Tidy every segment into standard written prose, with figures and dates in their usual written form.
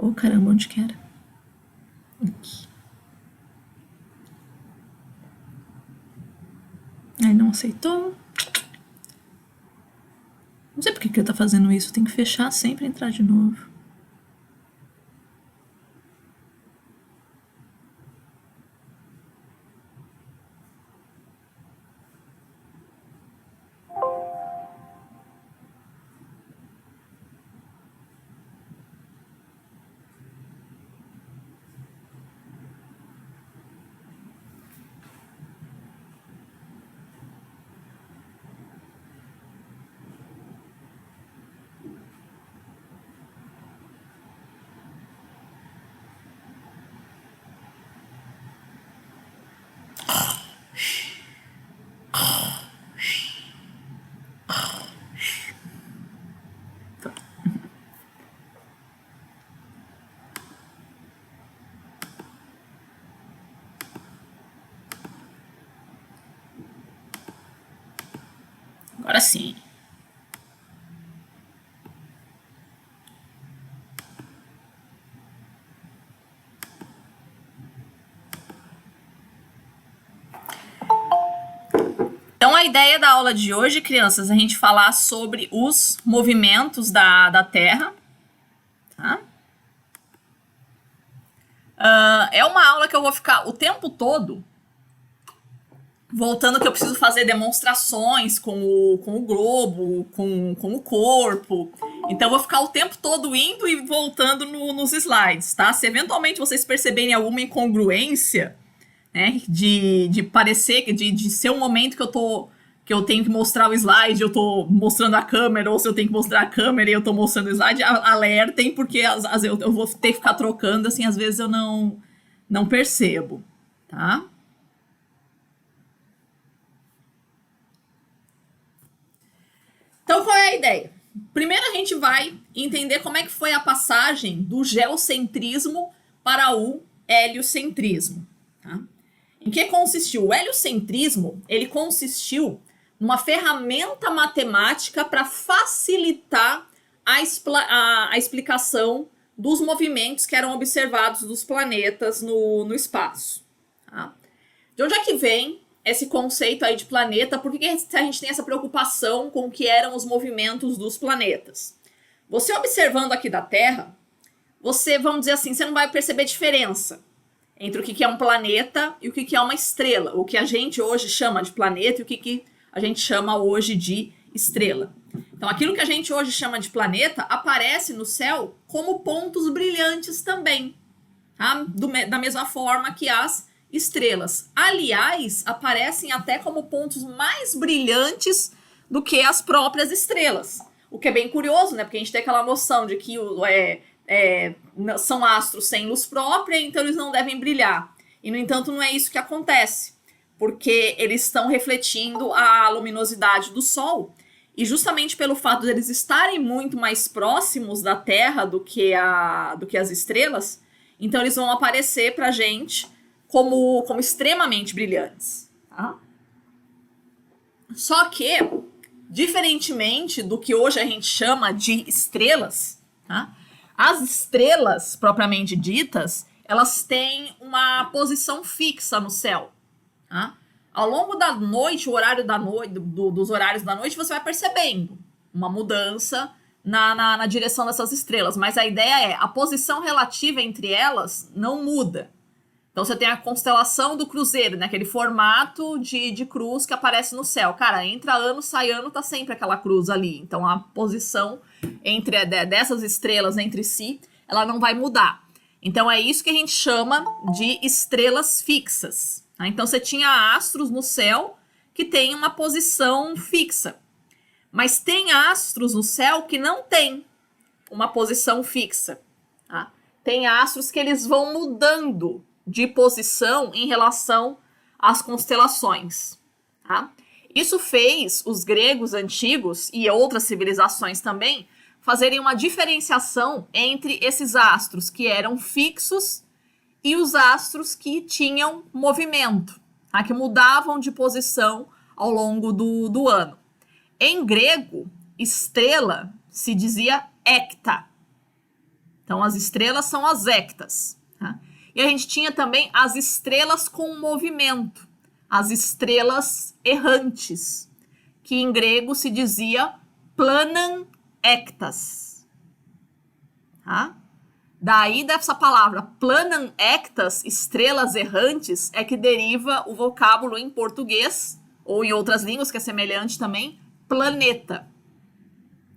Ô, caramba, onde que era? Aqui. Aí não aceitou. Não sei por que ele tá fazendo isso. Tem que fechar sempre e entrar de novo. Agora sim. Então, a ideia da aula de hoje, crianças, é a gente falar sobre os movimentos da Terra. Tá? É uma aula que eu vou ficar o tempo todo voltando, que eu preciso fazer demonstrações com o globo, com o corpo. Então, eu vou ficar o tempo todo indo e voltando nos slides, tá? Se eventualmente vocês perceberem alguma incongruência, né, de parecer, de ser um momento que eu tenho que mostrar o slide, eu tô mostrando a câmera, ou se eu tenho que mostrar a câmera e eu tô mostrando o slide, alertem, porque eu vou ter que ficar trocando, assim, às vezes eu não percebo, tá? Então, qual é a ideia? Primeiro a gente vai entender como é que foi a passagem do geocentrismo para o heliocentrismo, tá? Em que consistiu? O heliocentrismo, ele consistiu numa ferramenta matemática para facilitar a explicação dos movimentos que eram observados dos planetas no espaço. Tá? De onde é que vem esse conceito aí de planeta? Por que a gente tem essa preocupação com o que eram os movimentos dos planetas? Você observando aqui da Terra, você, vamos dizer assim, você não vai perceber diferença entre o que é um planeta e o que é uma estrela. O que a gente hoje chama de planeta e o que a gente chama hoje de estrela. Então, aquilo que a gente hoje chama de planeta aparece no céu como pontos brilhantes também, tá? Da mesma forma que as estrelas. Aliás, aparecem até como pontos mais brilhantes do que as próprias estrelas. O que é bem curioso, né? Porque a gente tem aquela noção de que são astros sem luz própria, então eles não devem brilhar. E, no entanto, não é isso que acontece, porque eles estão refletindo a luminosidade do Sol. E justamente pelo fato de eles estarem muito mais próximos da Terra do que as estrelas, então eles vão aparecer pra gente como extremamente brilhantes. Tá? Só que, diferentemente do que hoje a gente chama de estrelas, tá? As estrelas, propriamente ditas, elas têm uma posição fixa no céu. Tá? Ao longo da noite, o horário da noite, dos horários da noite, você vai percebendo uma mudança na direção dessas estrelas. Mas a ideia é, a posição relativa entre elas não muda. Então você tem a constelação do cruzeiro, né? Aquele formato de cruz que aparece no céu. Cara, entra ano, sai ano, tá sempre aquela cruz ali. Então a posição dessas estrelas entre si, ela não vai mudar. Então é isso que a gente chama de estrelas fixas. Tá? Então você tinha astros no céu que tem uma posição fixa. Mas tem astros no céu que não tem uma posição fixa. Tá? Tem astros que eles vão mudando de posição em relação às constelações. Tá? Isso fez os gregos antigos e outras civilizações também fazerem uma diferenciação entre esses astros que eram fixos e os astros que tinham movimento, tá? Que mudavam de posição ao longo do ano. Em grego, estrela se dizia hecta. Então, as estrelas são as ectas. Tá? E a gente tinha também as estrelas com movimento, as estrelas errantes, que em grego se dizia planan ectas. Tá? Daí dessa palavra planan ectas, estrelas errantes, é que deriva o vocábulo em português, ou em outras línguas, que é semelhante também, planeta.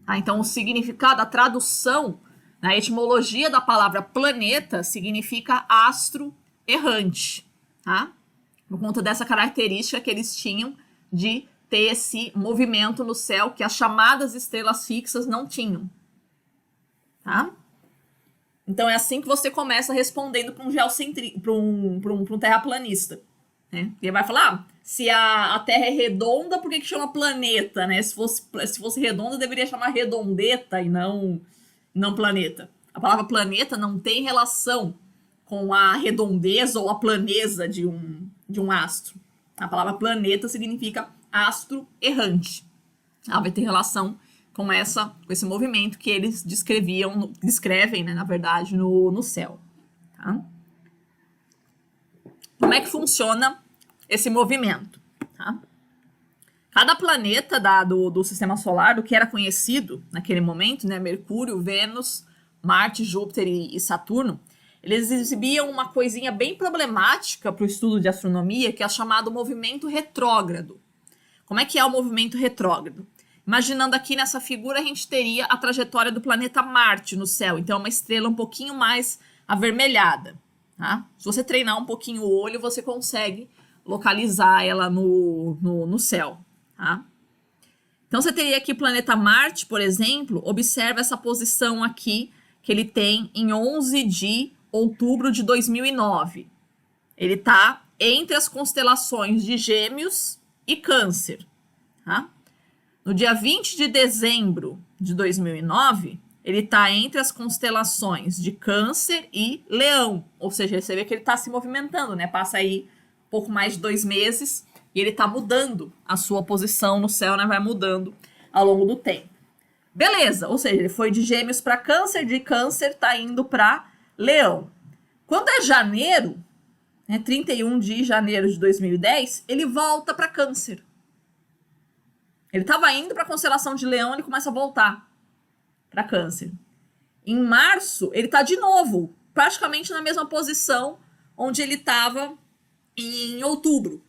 Tá? Então, o significado, a tradução, na etimologia da palavra planeta, significa astro errante. Tá? Por conta dessa característica que eles tinham de ter esse movimento no céu que as chamadas estrelas fixas não tinham. Tá? Então é assim que você começa respondendo para um terraplanista. Né? Ele vai falar, se a Terra é redonda, por que chama planeta? Né? Se fosse redonda, deveria chamar redondeta e não planeta. A palavra planeta não tem relação com a redondeza ou a planeza de um astro. A palavra planeta significa astro errante. Ela vai ter relação com esse movimento que eles descrevem, né, na verdade, no céu. Tá? Como é que funciona esse movimento? Tá? Cada planeta do sistema solar, do que era conhecido naquele momento, né, Mercúrio, Vênus, Marte, Júpiter e Saturno, eles exibiam uma coisinha bem problemática para o estudo de astronomia, que é chamado movimento retrógrado. Como é que é o movimento retrógrado? Imaginando aqui nessa figura, a gente teria a trajetória do planeta Marte no céu. Então, é uma estrela um pouquinho mais avermelhada. Tá? Se você treinar um pouquinho o olho, você consegue localizar ela no céu. Tá? Então, você teria aqui o planeta Marte, por exemplo. Observa essa posição aqui que ele tem em 11 de outubro de 2009. Ele está entre as constelações de Gêmeos e Câncer. Tá? No dia 20 de dezembro de 2009, ele está entre as constelações de Câncer e Leão. Ou seja, você vê que ele está se movimentando, né? Passa aí pouco mais de 2 meses e ele está mudando a sua posição no céu, né? Vai mudando ao longo do tempo. Beleza, ou seja, ele foi de Gêmeos para Câncer, de Câncer está indo para Leão. Quando é janeiro, né, 31 de janeiro de 2010, ele volta para Câncer. Ele estava indo para a constelação de Leão, ele começa a voltar para Câncer. Em março, ele está de novo, praticamente na mesma posição onde ele estava em outubro.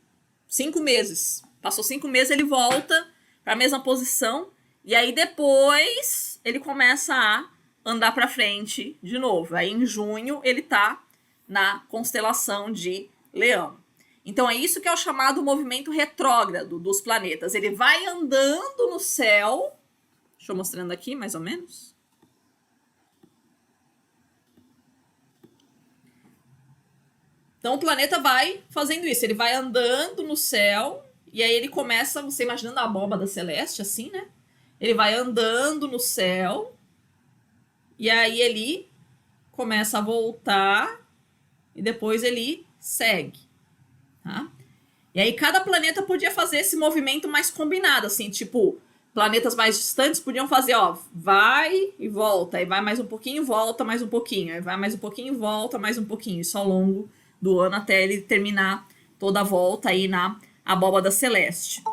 5 meses. Passou 5 meses, ele volta para a mesma posição. E aí depois ele começa a andar para frente de novo. Aí em junho ele está na constelação de Leão. Então é isso que é o chamado movimento retrógrado dos planetas. Ele vai andando no céu. Deixa eu mostrando aqui mais ou menos. Então o planeta vai fazendo isso. Ele vai andando no céu. E aí ele começa, você imaginando a abóbada celeste assim, né? Ele vai andando no céu. E aí ele começa a voltar. E depois ele segue. Tá? E aí cada planeta podia fazer esse movimento mais combinado, assim, tipo, planetas mais distantes podiam fazer, ó, vai e volta, aí vai mais um pouquinho, volta mais um pouquinho, aí vai mais um pouquinho, volta mais um pouquinho, isso ao longo do ano até ele terminar toda a volta aí na abóbada celeste.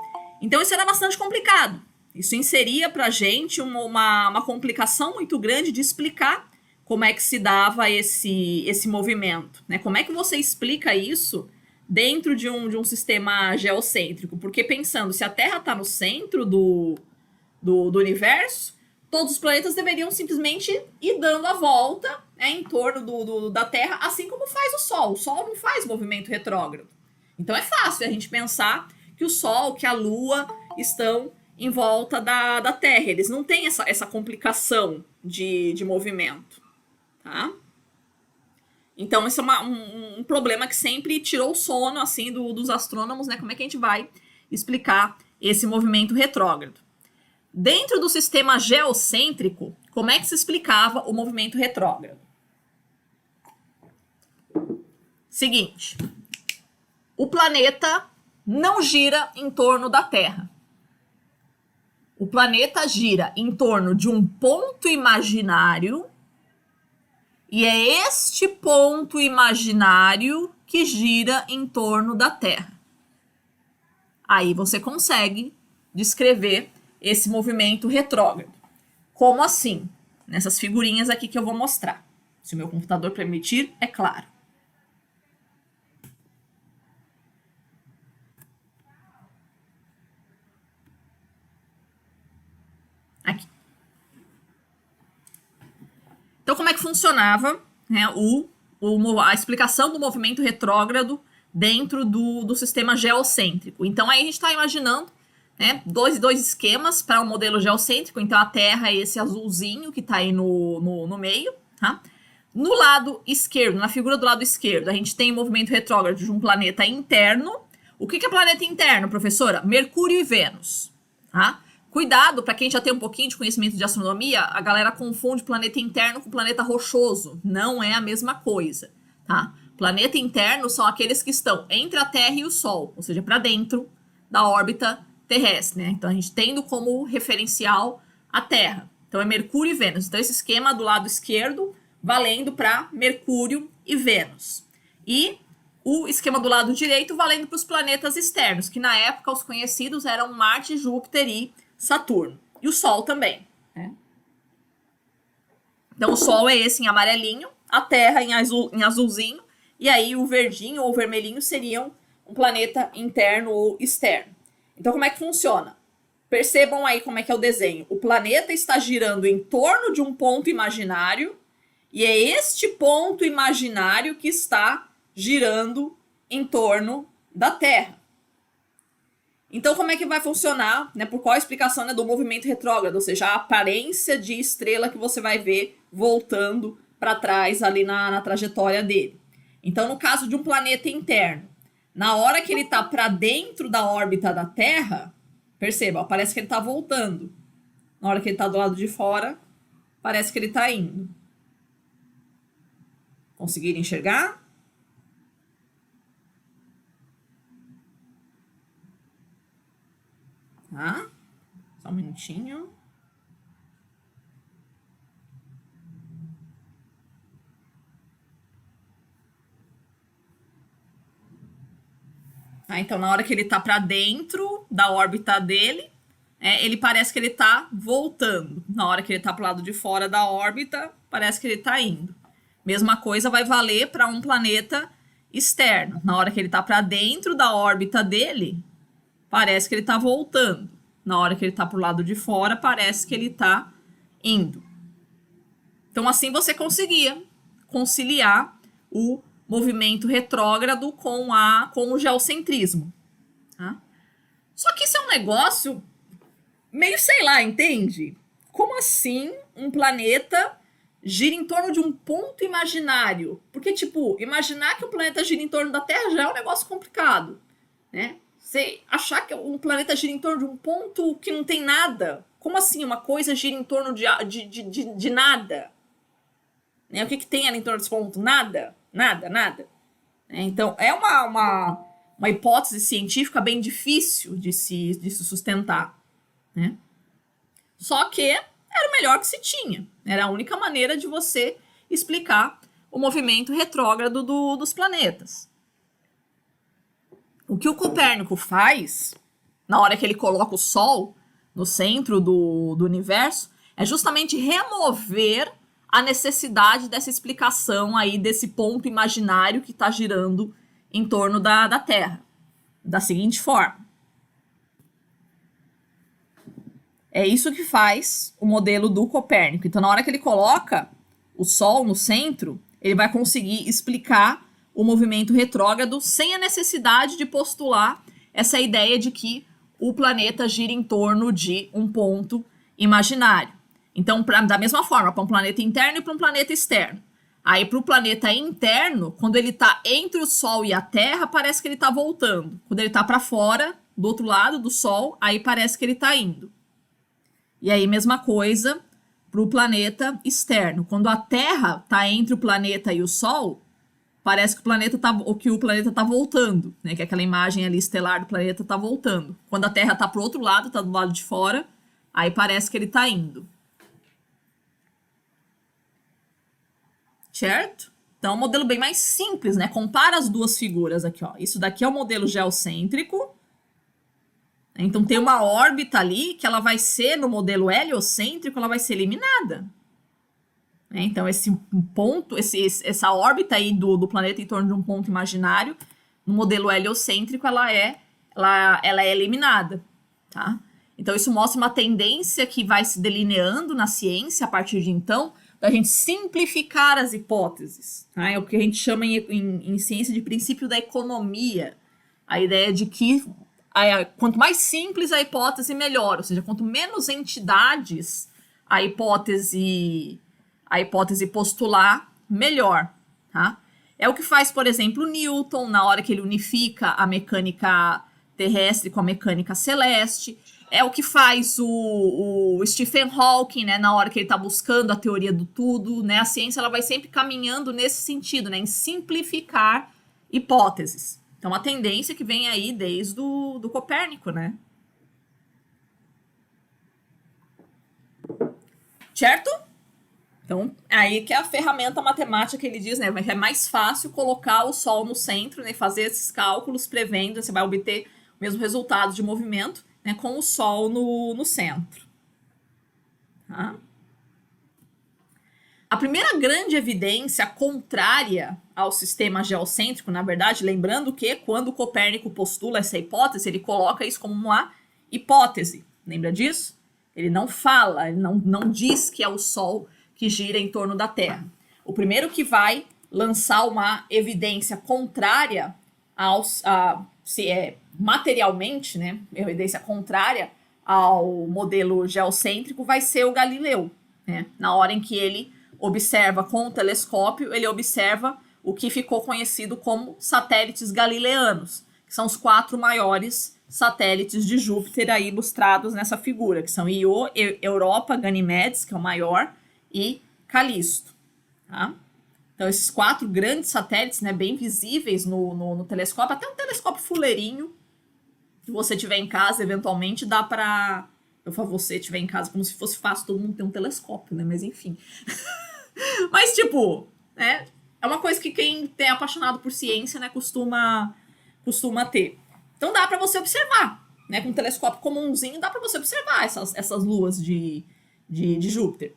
Então isso era bastante complicado, isso inseria pra gente uma complicação muito grande de explicar como é que se dava esse movimento, né? Como é que você explica isso dentro de um sistema geocêntrico? Porque pensando, se a Terra está no centro do universo, todos os planetas deveriam simplesmente ir dando a volta, né, em torno da Terra, assim como faz o Sol. O Sol não faz movimento retrógrado. Então é fácil a gente pensar que o Sol, que a Lua estão em volta da Terra. Eles não têm essa complicação de movimento. Tá? Então, esse é um problema que sempre tirou o sono assim, dos astrônomos, né? Como é que a gente vai explicar esse movimento retrógrado? Dentro do sistema geocêntrico, como é que se explicava o movimento retrógrado? Seguinte, o planeta não gira em torno da Terra. O planeta gira em torno de um ponto imaginário E é este ponto imaginário que gira em torno da Terra. Aí você consegue descrever esse movimento retrógrado. Como assim? Nessas figurinhas aqui que eu vou mostrar. Se o meu computador permitir, é claro. Aqui. Então, como é que funcionava, né, a explicação do movimento retrógrado dentro do sistema geocêntrico? Então, aí a gente está imaginando, né, dois esquemas para um modelo geocêntrico. Então, a Terra é esse azulzinho que está aí no meio. Tá? No lado esquerdo, na figura do lado esquerdo, a gente tem o movimento retrógrado de um planeta interno. O que é planeta interno, professora? Mercúrio e Vênus. Tá? Cuidado, para quem já tem um pouquinho de conhecimento de astronomia, a galera confunde planeta interno com planeta rochoso. Não é a mesma coisa, tá? Planeta interno são aqueles que estão entre a Terra e o Sol, ou seja, para dentro da órbita terrestre, né? Então a gente tendo como referencial a Terra. Então é Mercúrio e Vênus. Então esse esquema do lado esquerdo valendo para Mercúrio e Vênus. E o esquema do lado direito valendo para os planetas externos, que na época os conhecidos eram Marte, Júpiter e Saturno. E o Sol também. Né? Então, o Sol é esse em amarelinho, a Terra em azulzinho, e aí o verdinho ou vermelhinho seriam um planeta interno ou externo. Então, como é que funciona? Percebam aí como é que é o desenho. O planeta está girando em torno de um ponto imaginário, e é este ponto imaginário que está girando em torno da Terra. Então, como é que vai funcionar, né? Por qual a explicação, né, do movimento retrógrado, ou seja, a aparência de estrela que você vai ver voltando para trás ali na trajetória dele. Então, no caso de um planeta interno, na hora que ele está para dentro da órbita da Terra, perceba, parece que ele está voltando. Na hora que ele está do lado de fora, parece que ele está indo. Conseguiram enxergar? Tá? Só um minutinho. Tá, então, na hora que ele tá para dentro da órbita dele, ele parece que ele tá voltando. Na hora que ele tá pro lado de fora da órbita, parece que ele tá indo. Mesma coisa vai valer para um planeta externo. Na hora que ele tá para dentro da órbita dele, parece que ele está voltando. Na hora que ele está para o lado de fora, parece que ele está indo. Então, assim você conseguia conciliar o movimento retrógrado com o geocentrismo. Tá? Só que isso é um negócio meio, sei lá, entende? Como assim um planeta gira em torno de um ponto imaginário? Porque, tipo, imaginar que o planeta gira em torno da Terra já é um negócio complicado, né? Você achar que um planeta gira em torno de um ponto que não tem nada? Como assim uma coisa gira em torno de nada? Né? O que tem ali em torno desse ponto? Nada. Nada. Então, é uma hipótese científica bem difícil de se sustentar. Né? Só que era o melhor que se tinha. Era a única maneira de você explicar o movimento retrógrado dos planetas. O que o Copérnico faz, na hora que ele coloca o Sol no centro do universo, é justamente remover a necessidade dessa explicação aí desse ponto imaginário que está girando em torno da Terra. Da seguinte forma. É isso que faz o modelo do Copérnico. Então, na hora que ele coloca o Sol no centro, ele vai conseguir explicar o movimento retrógrado sem a necessidade de postular essa ideia de que o planeta gira em torno de um ponto imaginário. Então, da mesma forma, para um planeta interno e para um planeta externo. Aí, para o planeta interno, quando ele está entre o Sol e a Terra, parece que ele está voltando. Quando ele está para fora, do outro lado do Sol, aí parece que ele está indo. E aí, mesma coisa para o planeta externo. Quando a Terra está entre o planeta e o Sol, parece que o planeta está voltando, né? Que aquela imagem ali estelar do planeta está voltando. Quando a Terra está para o outro lado, está do lado de fora, aí parece que ele está indo. certo? Então, é um modelo bem mais simples, né? Compara as duas figuras aqui, ó. Isso daqui é o modelo geocêntrico. Então, tem uma órbita ali que ela vai ser, no modelo heliocêntrico, ela vai ser eliminada. Então, esse ponto, essa órbita aí do planeta em torno de um ponto imaginário, no modelo heliocêntrico, ela é eliminada, tá? Então, isso mostra uma tendência que vai se delineando na ciência a partir de então, da gente simplificar as hipóteses. Tá? É o que a gente chama em ciência de princípio da economia. A ideia de que quanto mais simples a hipótese, melhor. Ou seja, quanto menos entidades a hipótese postular, melhor. Tá? É o que faz, por exemplo, Newton, na hora que ele unifica a mecânica terrestre com a mecânica celeste. É o que faz o Stephen Hawking, né, na hora que ele está buscando a teoria do tudo. Né? A ciência ela vai sempre caminhando nesse sentido, né, em simplificar hipóteses. Então, a tendência que vem aí desde do Copérnico, né? Certo? Então, aí que é a ferramenta matemática que ele diz, né? É mais fácil colocar o Sol no centro, né? Fazer esses cálculos prevendo, você vai obter o mesmo resultado de movimento, né? Com o Sol no centro. Tá? A primeira grande evidência contrária ao sistema geocêntrico, na verdade, lembrando que quando Copérnico postula essa hipótese, ele coloca isso como uma hipótese. Lembra disso? Ele não fala, ele não diz que é o Sol que gira em torno da Terra. O primeiro que vai lançar uma evidência contrária materialmente, né, evidência contrária ao modelo geocêntrico vai ser o Galileu, né? Na hora em que ele observa com o telescópio, ele observa o que ficou conhecido como satélites galileanos, que são os 4 maiores satélites de Júpiter aí ilustrados nessa figura, que são Io, Europa, Ganimedes, que é o maior, e Calisto. Tá? Então, esses 4 grandes satélites, né, bem visíveis no telescópio, até um telescópio fuleirinho, se você tiver em casa, eventualmente, dá para... Se você tiver em casa, como se fosse fácil todo mundo ter um telescópio, né? Mas, enfim. Mas, tipo, né, é uma coisa que quem é apaixonado por ciência, né, costuma ter. Então, dá para você observar, né? Com um telescópio comumzinho, dá para você observar essas luas de Júpiter.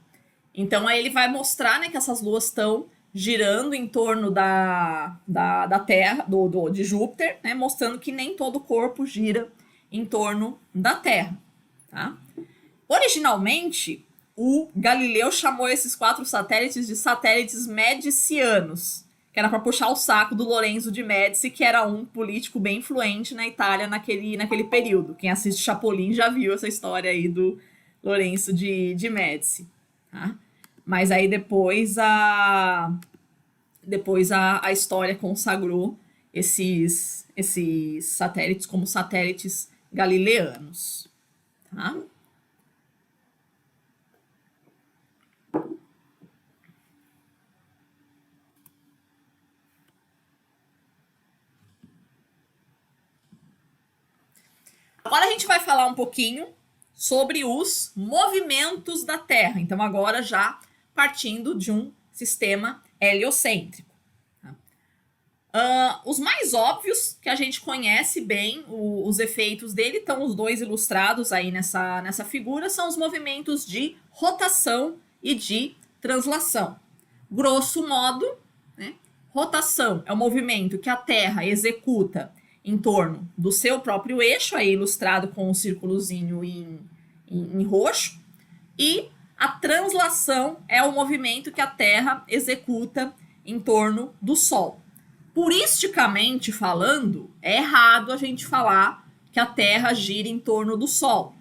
Então, aí ele vai mostrar, né, que essas luas estão girando em torno da Terra, de Júpiter, né, mostrando que nem todo o corpo gira em torno da Terra. Tá? Originalmente, o Galileu chamou esses 4 satélites de satélites medicianos, que era para puxar o saco do Lorenzo de Médici, que era um político bem influente na Itália naquele período. Quem assiste Chapolin já viu essa história aí do Lorenzo de Médici. Tá? Mas aí depois a história consagrou esses satélites como satélites galileanos. Tá? Agora a gente vai falar um pouquinho sobre os movimentos da Terra. Então, agora já partindo de um sistema heliocêntrico. Os mais óbvios que a gente conhece bem os efeitos dele, estão os 2 ilustrados aí nessa figura, são os movimentos de rotação e de translação. Grosso modo, né, rotação é o movimento que a Terra executa em torno do seu próprio eixo, aí ilustrado com um círculozinho em roxo, e a translação é o movimento que a Terra executa em torno do Sol. Puristicamente falando, é errado a gente falar que a Terra gira em torno do Sol.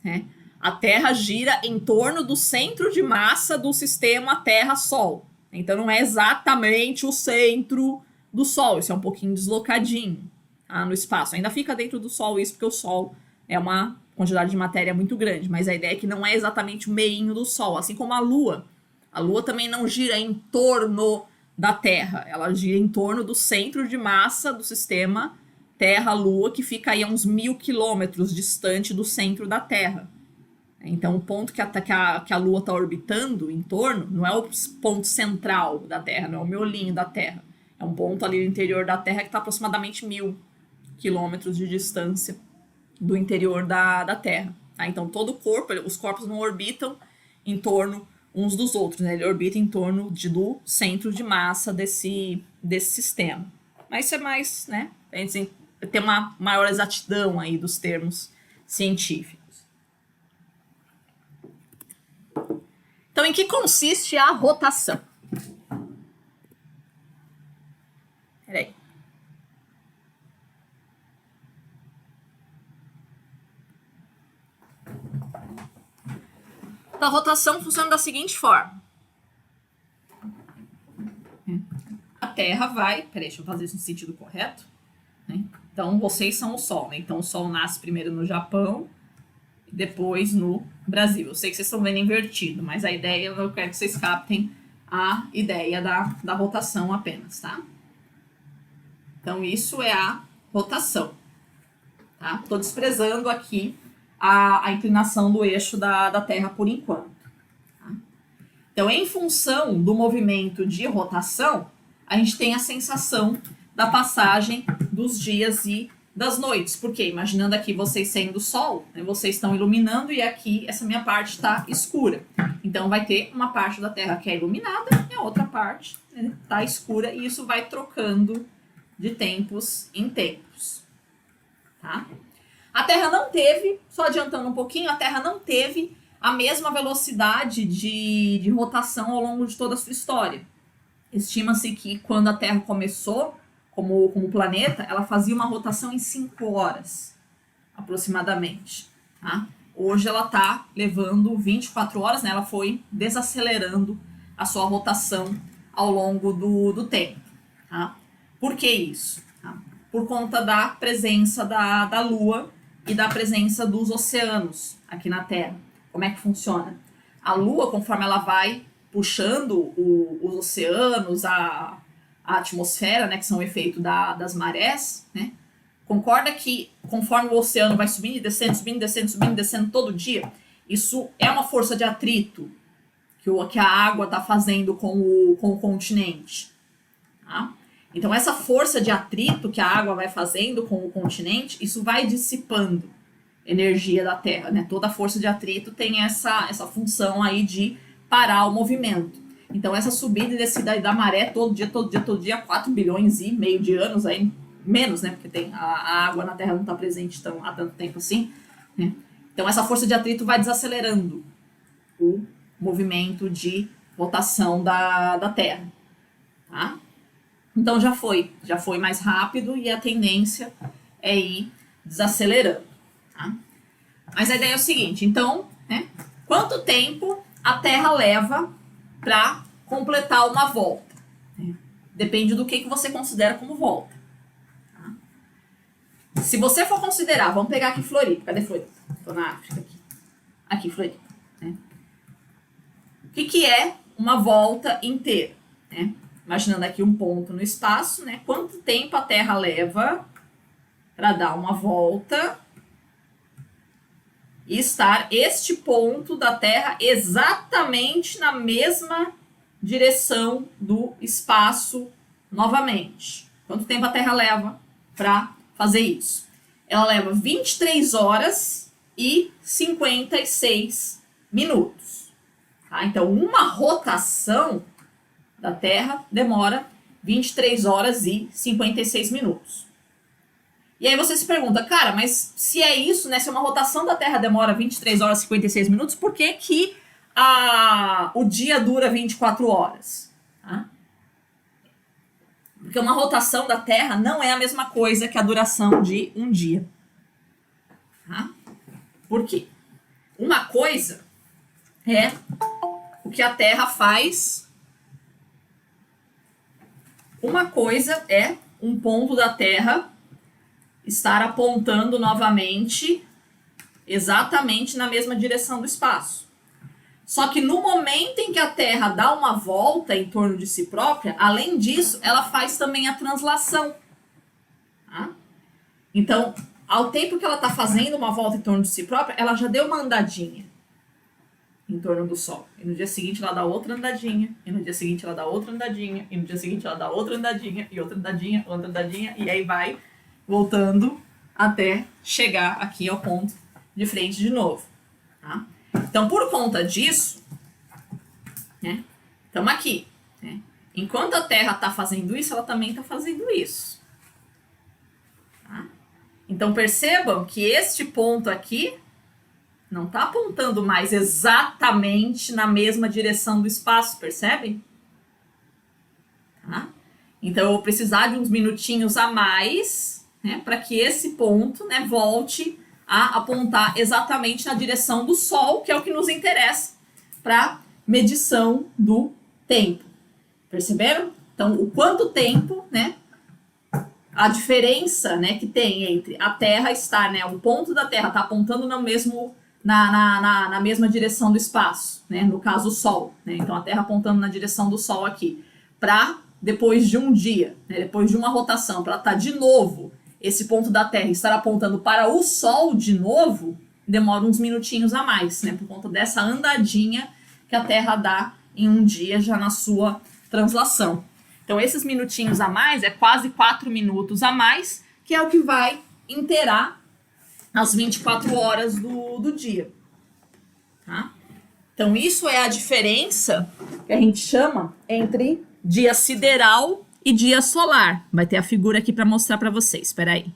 Né? A Terra gira em torno do centro de massa do sistema Terra-Sol. Então, não é exatamente o centro do Sol, isso é um pouquinho deslocadinho, tá, no espaço. Ainda fica dentro do Sol isso, porque o Sol é uma quantidade de matéria muito grande, mas a ideia é que não é exatamente o meinho do Sol, assim como a Lua. A Lua também não gira em torno da Terra, ela gira em torno do centro de massa do sistema Terra-Lua, que fica aí a uns 1000 quilômetros distante do centro da Terra. Então, o ponto que a Lua está orbitando em torno não é o ponto central da Terra, não é o miolinho da Terra. É um ponto ali no interior da Terra que está aproximadamente 1.000 quilômetros de distância do interior da Terra. Tá? Então, todo o corpo, os corpos não orbitam em torno uns dos outros, né? Ele orbita em torno do centro de massa desse sistema. Mas isso é mais, né? A gente tem uma maior exatidão aí dos termos científicos. Então, em que consiste a rotação? Peraí. Então, a rotação funciona da seguinte forma. A Terra vai... Peraí, deixa eu fazer isso no sentido correto. Então, vocês são o Sol, né? Então, o Sol nasce primeiro no Japão, depois no Brasil. Eu sei que vocês estão vendo invertido, mas a ideia, eu quero que vocês captem a ideia da rotação apenas, tá? Então, isso é a rotação. Tá? Estou desprezando aqui a inclinação do eixo da Terra por enquanto. Tá? Então, em função do movimento de rotação, a gente tem a sensação da passagem dos dias e das noites. Porque, imaginando aqui vocês sendo o Sol, né, vocês estão iluminando e aqui essa minha parte está escura. Então, vai ter uma parte da Terra que é iluminada e a outra parte está escura. E isso vai trocando de tempos em tempos. Tá? A Terra não teve, só adiantando um pouquinho, a Terra não teve a mesma velocidade de rotação ao longo de toda a sua história. Estima-se que quando a Terra começou como planeta, ela fazia uma rotação em 5 horas, aproximadamente. Tá? Hoje ela está levando 24 horas, né? Ela foi desacelerando a sua rotação ao longo do tempo. Tá? Por que isso? Tá? Por conta da presença da Lua e da presença dos oceanos aqui na Terra. Como é que funciona? A Lua, conforme ela vai puxando os oceanos, a atmosfera, né, que são o efeito das marés, né? Concorda que conforme o oceano vai subindo e descendo, subindo, descendo, subindo, descendo todo dia, isso é uma força de atrito que a água está fazendo com o continente. Tá? Então, essa força de atrito que a água vai fazendo com o continente, isso vai dissipando energia da Terra, né? Toda força de atrito tem essa função aí de parar o movimento. Então, essa subida e descida aí da maré todo dia, 4 bilhões e meio de anos, aí, menos, né? Porque a água na Terra não está presente há tanto tempo assim. Né? Então, essa força de atrito vai desacelerando o movimento de rotação da Terra. Tá? Então, já foi mais rápido e a tendência é ir desacelerando. Tá? Mas a ideia é o seguinte, então, né? Quanto tempo a Terra leva para completar uma volta? Depende do que você considera como volta. Tá? Se você for considerar, vamos pegar aqui Floripa. Cadê Floripa? Estou na África aqui. Aqui, Floripa. Né? O que é uma volta inteira? Né? Imaginando aqui um ponto no espaço, né? Quanto tempo a Terra leva para dar uma volta e estar este ponto da Terra exatamente na mesma direção do espaço novamente. Quanto tempo a Terra leva para fazer isso? Ela leva 23 horas e 56 minutos. Tá? Então, uma rotação da Terra demora 23 horas e 56 minutos. E aí você se pergunta, cara, mas se é isso, né? Se uma rotação da Terra demora 23 horas e 56 minutos, por que que o dia dura 24 horas? Tá? Porque uma rotação da Terra não é a mesma coisa que a duração de um dia. Tá? Por quê? Uma coisa é o que a Terra faz. Uma coisa é um ponto da Terra estar apontando novamente exatamente na mesma direção do espaço. Só que no momento em que a Terra dá uma volta em torno de si própria, além disso, ela faz também a translação. Tá? Então, ao tempo que ela está fazendo uma volta em torno de si própria, ela já deu uma andadinha. em torno do Sol. E no dia seguinte ela dá outra andadinha, e no dia seguinte ela dá outra andadinha, e no dia seguinte ela dá outra andadinha, e outra andadinha, e aí vai voltando até chegar aqui ao ponto de frente de novo. Tá? Então, por conta disso, né, estamos aqui. Né? Enquanto a Terra está fazendo isso, ela também está fazendo isso. Tá? Então, percebam que este ponto aqui não está apontando mais exatamente na mesma direção do espaço, percebem? Tá? Então, eu vou precisar de uns minutinhos a mais, né, para que esse ponto, né, volte a apontar exatamente na direção do Sol, que é o que nos interessa para medição do tempo. Perceberam? Então, o quanto tempo, né, a diferença, né, que tem entre a Terra estar, né, o ponto da Terra está apontando no mesmo, na mesma direção do espaço, né, no caso o Sol, né, então a Terra apontando na direção do Sol aqui, para depois de um dia, né, depois de uma rotação, para estar de novo, esse ponto da Terra estar apontando para o Sol de novo, demora uns minutinhos a mais, né, por conta dessa andadinha que a Terra dá em um dia já na sua translação. Então, esses minutinhos a mais é quase 4 minutos a mais, que é o que vai inteirar as 24 horas do dia. Tá? Então, isso é a diferença que a gente chama entre dia sideral e dia solar. Vai ter a figura aqui para mostrar para vocês. Espera aí.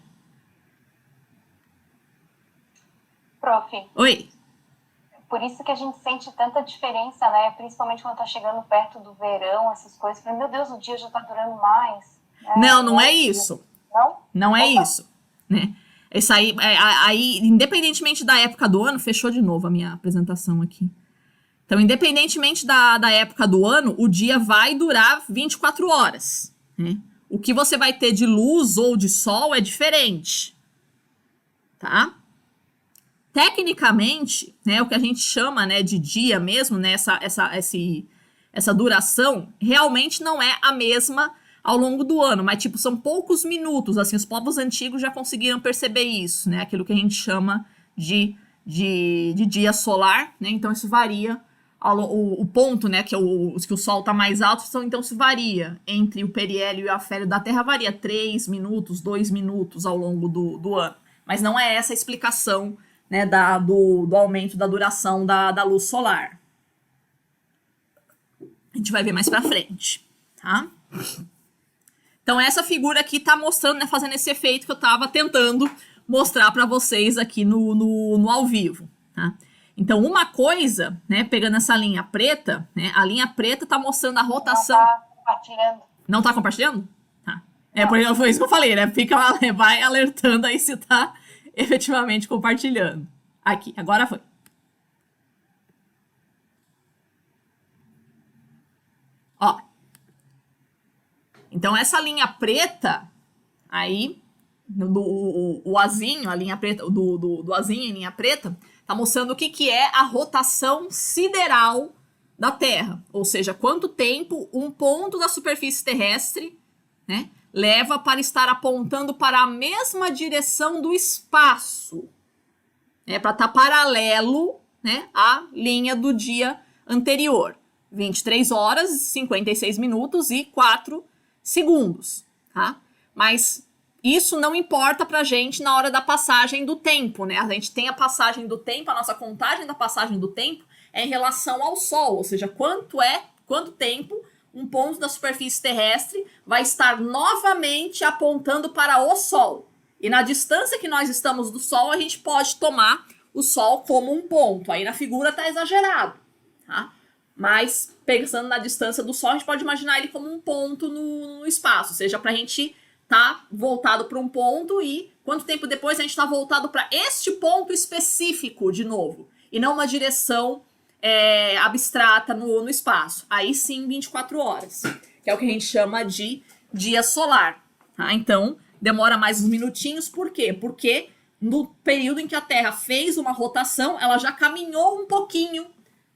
Prof. Oi. Por isso que a gente sente tanta diferença, né? Principalmente quando tá chegando perto do verão, essas coisas. Meu Deus, o dia já tá durando mais. Né? Não é isso. Não? Não é isso. Né? Isso aí, independentemente da época do ano, fechou de novo a minha apresentação aqui. Então, independentemente da época do ano, o dia vai durar 24 horas. Né? O que você vai ter de luz ou de sol é diferente. Tá? Tecnicamente, né, o que a gente chama, né, de dia mesmo, né, essa duração, realmente não é a mesma ao longo do ano, mas tipo, são poucos minutos, assim, os povos antigos já conseguiram perceber isso, né, aquilo que a gente chama de dia solar, né, então isso varia, o ponto, né, que o Sol está mais alto, então isso varia entre o periélio e o afélio da Terra, varia 3 minutos, 2 minutos ao longo do ano, mas não é essa a explicação, né, do aumento da duração da luz solar. A gente vai ver mais pra frente, tá? Então, essa figura aqui tá mostrando, né, fazendo esse efeito que eu tava tentando mostrar para vocês aqui no ao vivo, tá? Então, uma coisa, né, pegando essa linha preta, né, a linha preta tá mostrando a rotação... Não tá compartilhando. Não tá compartilhando? Tá. Foi isso que eu falei, né? Vai alertando aí se tá efetivamente compartilhando. Aqui, agora foi. Ó. Então, essa linha preta, aí, o azinho, a linha preta, do azinho em linha preta, tá mostrando o que é a rotação sideral da Terra. Ou seja, quanto tempo um ponto da superfície terrestre, né, leva para estar apontando para a mesma direção do espaço. Para estar paralelo, né, à linha do dia anterior. 23 horas, 56 minutos e 4 segundos. Tá? Mas isso não importa para a gente na hora da passagem do tempo. Né? A gente tem a passagem do tempo, a nossa contagem da passagem do tempo é em relação ao Sol. Ou seja, quanto tempo um ponto da superfície terrestre vai estar novamente apontando para o Sol. E na distância que nós estamos do Sol, a gente pode tomar o Sol como um ponto. Aí na figura está exagerado, tá? Mas pensando na distância do Sol, a gente pode imaginar ele como um ponto no espaço. Ou seja, para a gente estar voltado para um ponto e quanto tempo depois a gente está voltado para este ponto específico de novo. E não uma direção abstrata no espaço. Aí sim, 24 horas. Que é o que a gente chama de dia solar. Tá? Então, demora mais uns minutinhos. Por quê? Porque no período em que a Terra fez uma rotação, ela já caminhou um pouquinho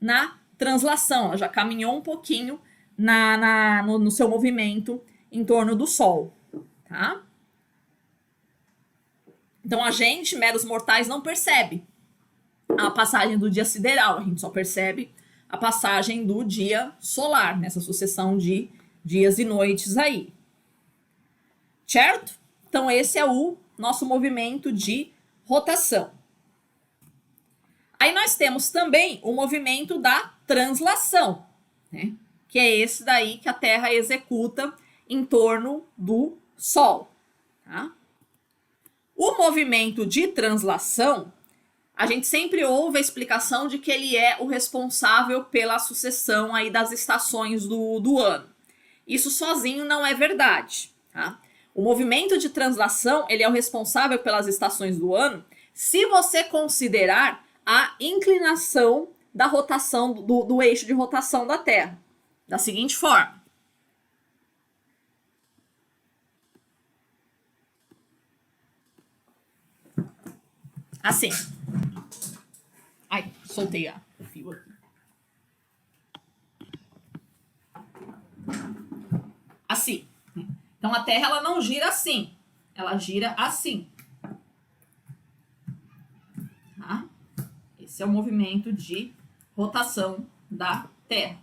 na translação. Ela já caminhou um pouquinho no seu movimento em torno do Sol. Tá? Então, a gente, meros mortais, não percebe. a passagem do dia sideral, a gente só percebe a passagem do dia solar, nessa sucessão de dias e noites aí. Certo? Então, esse é o nosso movimento de rotação. Aí nós temos também o movimento da translação, né? Que é esse daí que a Terra executa em torno do Sol. Tá? O movimento de translação, a gente sempre ouve a explicação de que ele é o responsável pela sucessão aí das estações do ano. Isso sozinho não é verdade. Tá? O movimento de translação, ele é o responsável pelas estações do ano se você considerar a inclinação da rotação, do eixo de rotação da Terra. Da seguinte forma. Assim. Ai, soltei o fio aqui. Assim. Então, a Terra ela não gira assim. Ela gira assim. Tá? Esse é o movimento de rotação da Terra.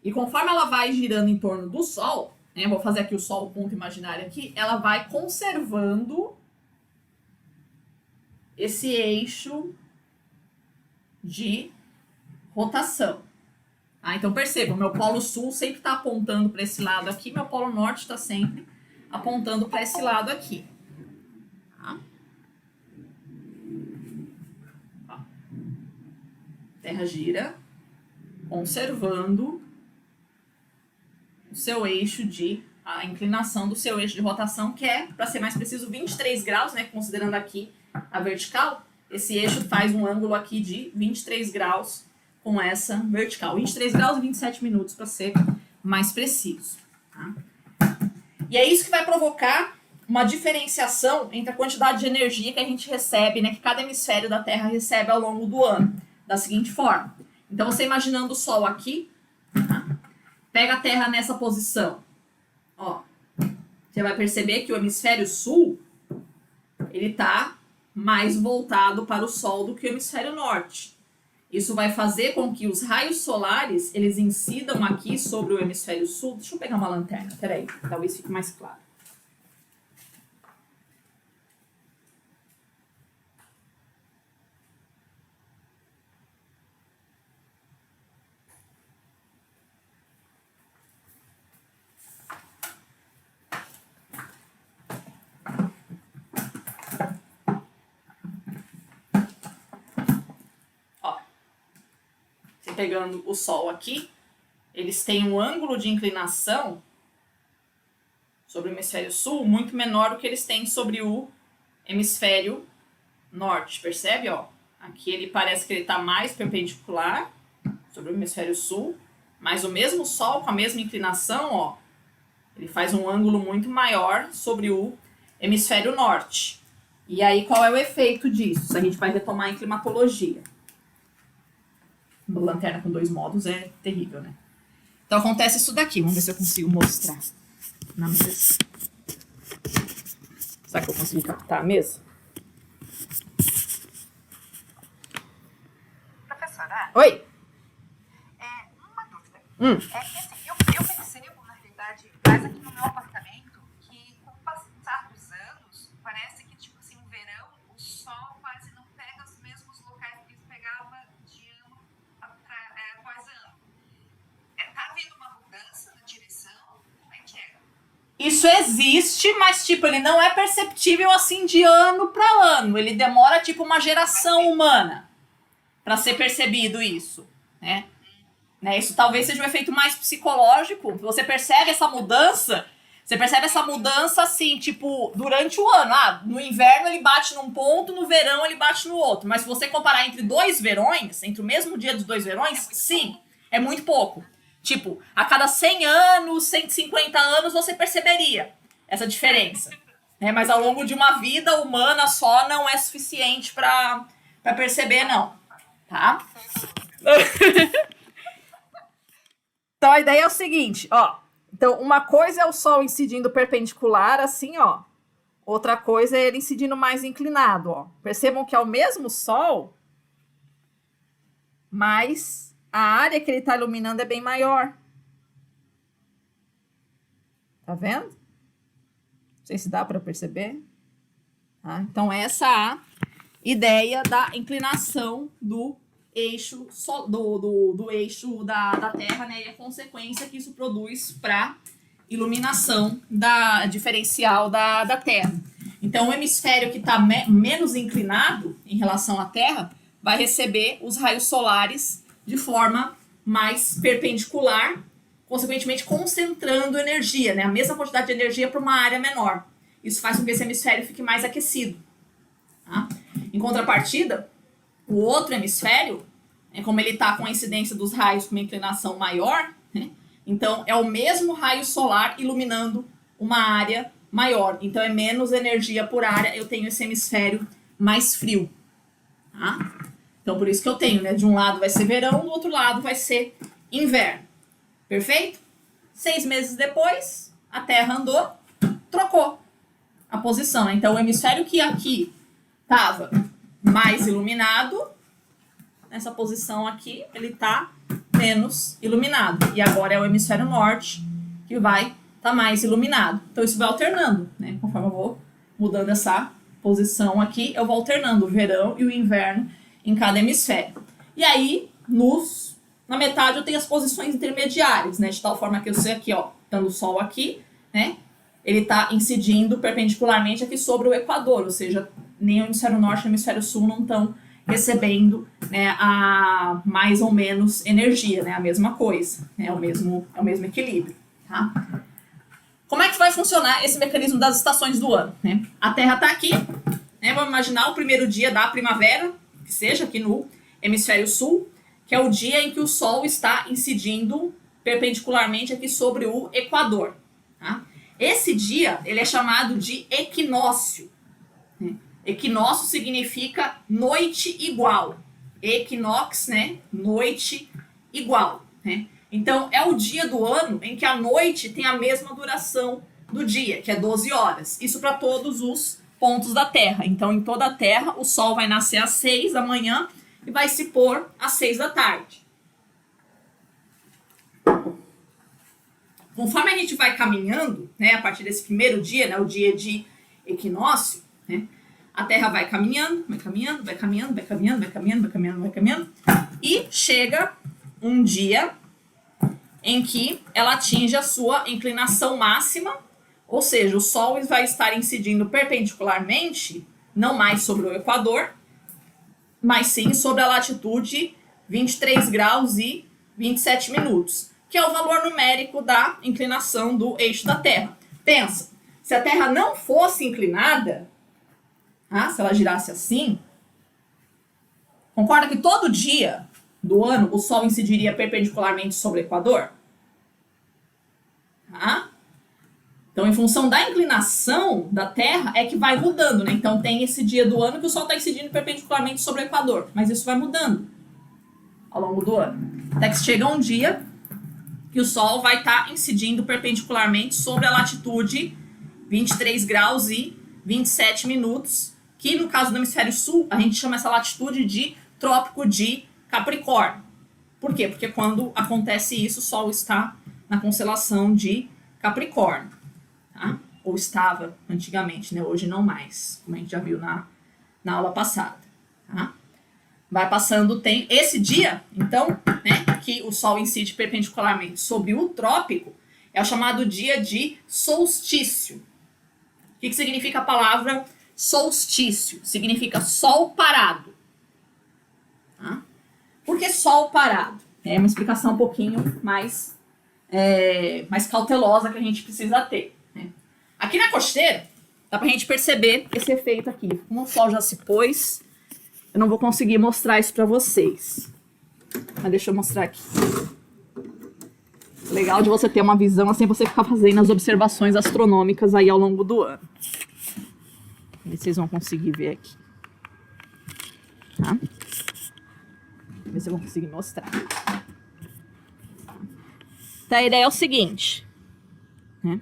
E conforme ela vai girando em torno do Sol, né, vou fazer aqui o Sol, o ponto imaginário aqui, ela vai conservando esse eixo de rotação. Ah, então percebam, meu polo sul sempre está apontando para esse lado aqui, meu polo norte está sempre apontando para esse lado aqui. Tá? A Terra gira, conservando o seu eixo a inclinação do seu eixo de rotação, que é, para ser mais preciso, 23 graus, né? Considerando aqui a vertical, esse eixo faz um ângulo aqui de 23 graus com essa vertical. 23 graus e 27 minutos, para ser mais preciso. Tá? E é isso que vai provocar uma diferenciação entre a quantidade de energia que a gente recebe, né? Que cada hemisfério da Terra recebe ao longo do ano, da seguinte forma. Então, você imaginando o Sol aqui, tá? Pega a Terra nessa posição. Ó, você vai perceber que o hemisfério sul, ele tá mais voltado para o Sol do que o hemisfério norte. Isso vai fazer com que os raios solares, eles incidam aqui sobre o hemisfério sul. Deixa eu pegar uma lanterna, peraí, talvez fique mais claro. Pegando o Sol aqui, eles têm um ângulo de inclinação sobre o hemisfério sul muito menor do que eles têm sobre o hemisfério norte, percebe? Ó, aqui ele parece que ele está mais perpendicular sobre o hemisfério sul, mas o mesmo Sol com a mesma inclinação, ó, ele faz um ângulo muito maior sobre o hemisfério norte. E aí qual é o efeito disso? A gente vai retomar em climatologia. Lanterna com 2 modos é terrível, né? Então acontece isso daqui. Vamos ver se eu consigo mostrar na mesa. Será que eu consigo captar a mesa? Professora? Oi? Uma dúvida. É que assim, eu percebo, na realidade, mais aqui no meu apartamento, que com o passar dos anos, parece que, tipo assim, no verão, o sol quase não pega os mesmos locais que ele pegava de ano após ano. Tá havendo uma mudança na direção? Como é que é? Isso existe, mas tipo, ele não é perceptível assim de ano para ano. Ele demora tipo uma geração humana para ser percebido isso, né? Isso talvez seja um efeito mais psicológico. Você percebe essa mudança assim, tipo, durante o ano. Ah, no inverno ele bate num ponto, no verão ele bate no outro. Mas se você comparar entre 2 verões, entre o mesmo dia dos 2 verões, sim, é muito pouco. Tipo, a cada 100 anos, 150 anos, você perceberia essa diferença. Mas ao longo de uma vida humana só não é suficiente para perceber, não. Tá? Então a ideia é o seguinte, ó. Então, uma coisa é o Sol incidindo perpendicular, assim, ó. Outra coisa é ele incidindo mais inclinado, ó. Percebam que é o mesmo Sol, mas a área que ele está iluminando é bem maior. Tá vendo? Não sei se dá para perceber. Tá? Então, essa é a ideia da inclinação do eixo do eixo da Terra, né? E a consequência que isso produz para iluminação diferencial da Terra. Então, o hemisfério que está menos inclinado em relação à Terra vai receber os raios solares de forma mais perpendicular, consequentemente concentrando energia, né? A mesma quantidade de energia para uma área menor. Isso faz com que esse hemisfério fique mais aquecido. Tá? Em contrapartida, o outro hemisfério, como ele está com a incidência dos raios com uma inclinação maior, né? Então é o mesmo raio solar iluminando uma área maior. Então é menos energia por área, eu tenho esse hemisfério mais frio. Tá? Então por isso que eu tenho, né? De um lado vai ser verão, do outro lado vai ser inverno. Perfeito? 6 meses depois, a Terra andou, trocou a posição. Né? Então o hemisfério que aqui estava mais iluminado, nessa posição aqui, ele está menos iluminado. E agora é o hemisfério norte que vai estar mais iluminado. Então isso vai alternando, né? Conforme eu vou mudando essa posição aqui, eu vou alternando o verão e o inverno em cada hemisfério. E aí, na metade eu tenho as posições intermediárias, né? De tal forma que eu sei aqui, ó, estando o Sol aqui, né? Ele está incidindo perpendicularmente aqui sobre o Equador, ou seja, nem o hemisfério norte nem o hemisfério sul não estão recebendo, né, a mais ou menos energia, né, a mesma coisa, né, é o mesmo equilíbrio, tá? Como é que vai funcionar esse mecanismo das estações do ano, né? A Terra está aqui, né, vamos imaginar o primeiro dia da primavera, que seja aqui no hemisfério sul, que é o dia em que o Sol está incidindo perpendicularmente aqui sobre o Equador, tá? Esse dia, ele é chamado de equinócio, né? Equinócio significa noite igual. Equinox, né? Noite igual, né? Então, é o dia do ano em que a noite tem a mesma duração do dia, que é 12 horas. Isso para todos os pontos da Terra. Então, em toda a Terra, o Sol vai nascer às 6 da manhã e vai se pôr às 6 da tarde. Conforme a gente vai caminhando, né, a partir desse primeiro dia, né, o dia de equinócio, né, a Terra vai caminhando, vai caminhando, vai caminhando, vai caminhando, vai caminhando, vai caminhando, vai caminhando, e chega um dia em que ela atinge a sua inclinação máxima, ou seja, o Sol vai estar incidindo perpendicularmente, não mais sobre o Equador, mas sim sobre a latitude 23 graus e 27 minutos, que é o valor numérico da inclinação do eixo da Terra. Pensa, se a Terra não fosse inclinada, se ela girasse assim, concorda que todo dia do ano o Sol incidiria perpendicularmente sobre o Equador? Então, em função da inclinação da Terra, é que vai mudando, né? Então, tem esse dia do ano que o Sol está incidindo perpendicularmente sobre o Equador, mas isso vai mudando ao longo do ano. Até que chega um dia que o Sol vai estar incidindo perpendicularmente sobre a latitude 23 graus e 27 minutos, que no caso do hemisfério sul, a gente chama essa latitude de Trópico de Capricórnio. Por quê? Porque quando acontece isso, o Sol está na constelação de Capricórnio. Tá? Ou estava antigamente, né? Hoje não mais, como a gente já viu na aula passada. Tá? Vai passando o tempo. Esse dia, então, né, que o Sol incide perpendicularmente sobre o trópico, é o chamado dia de solstício. O que significa a palavra solstício? Significa sol parado. Tá? Por que sol parado? É uma explicação um pouquinho mais cautelosa que a gente precisa ter. Né? Aqui na costeira, dá pra gente perceber esse efeito aqui. Como o Sol já se pôs, eu não vou conseguir mostrar isso pra vocês. Mas deixa eu mostrar aqui. Legal de você ter uma visão assim, você ficar fazendo as observações astronômicas aí ao longo do ano. Vocês vão conseguir ver aqui. Tá? Vamos ver se eu vou conseguir mostrar. Então, a ideia é o seguinte, né?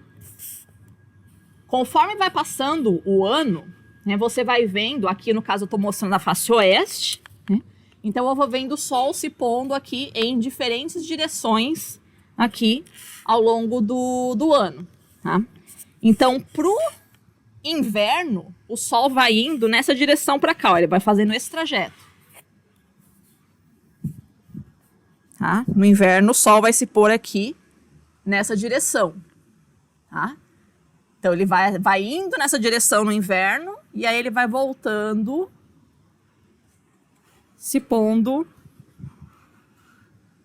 Conforme vai passando o ano, né, você vai vendo, aqui no caso eu estou mostrando a face oeste, né? Então eu vou vendo o Sol se pondo aqui em diferentes direções aqui ao longo do ano, tá? Então, pro inverno, o Sol vai indo nessa direção para cá, ó, ele vai fazendo esse trajeto. Tá? No inverno, o Sol vai se pôr aqui nessa direção, tá? Então, ele vai indo nessa direção no inverno e aí ele vai voltando, se pondo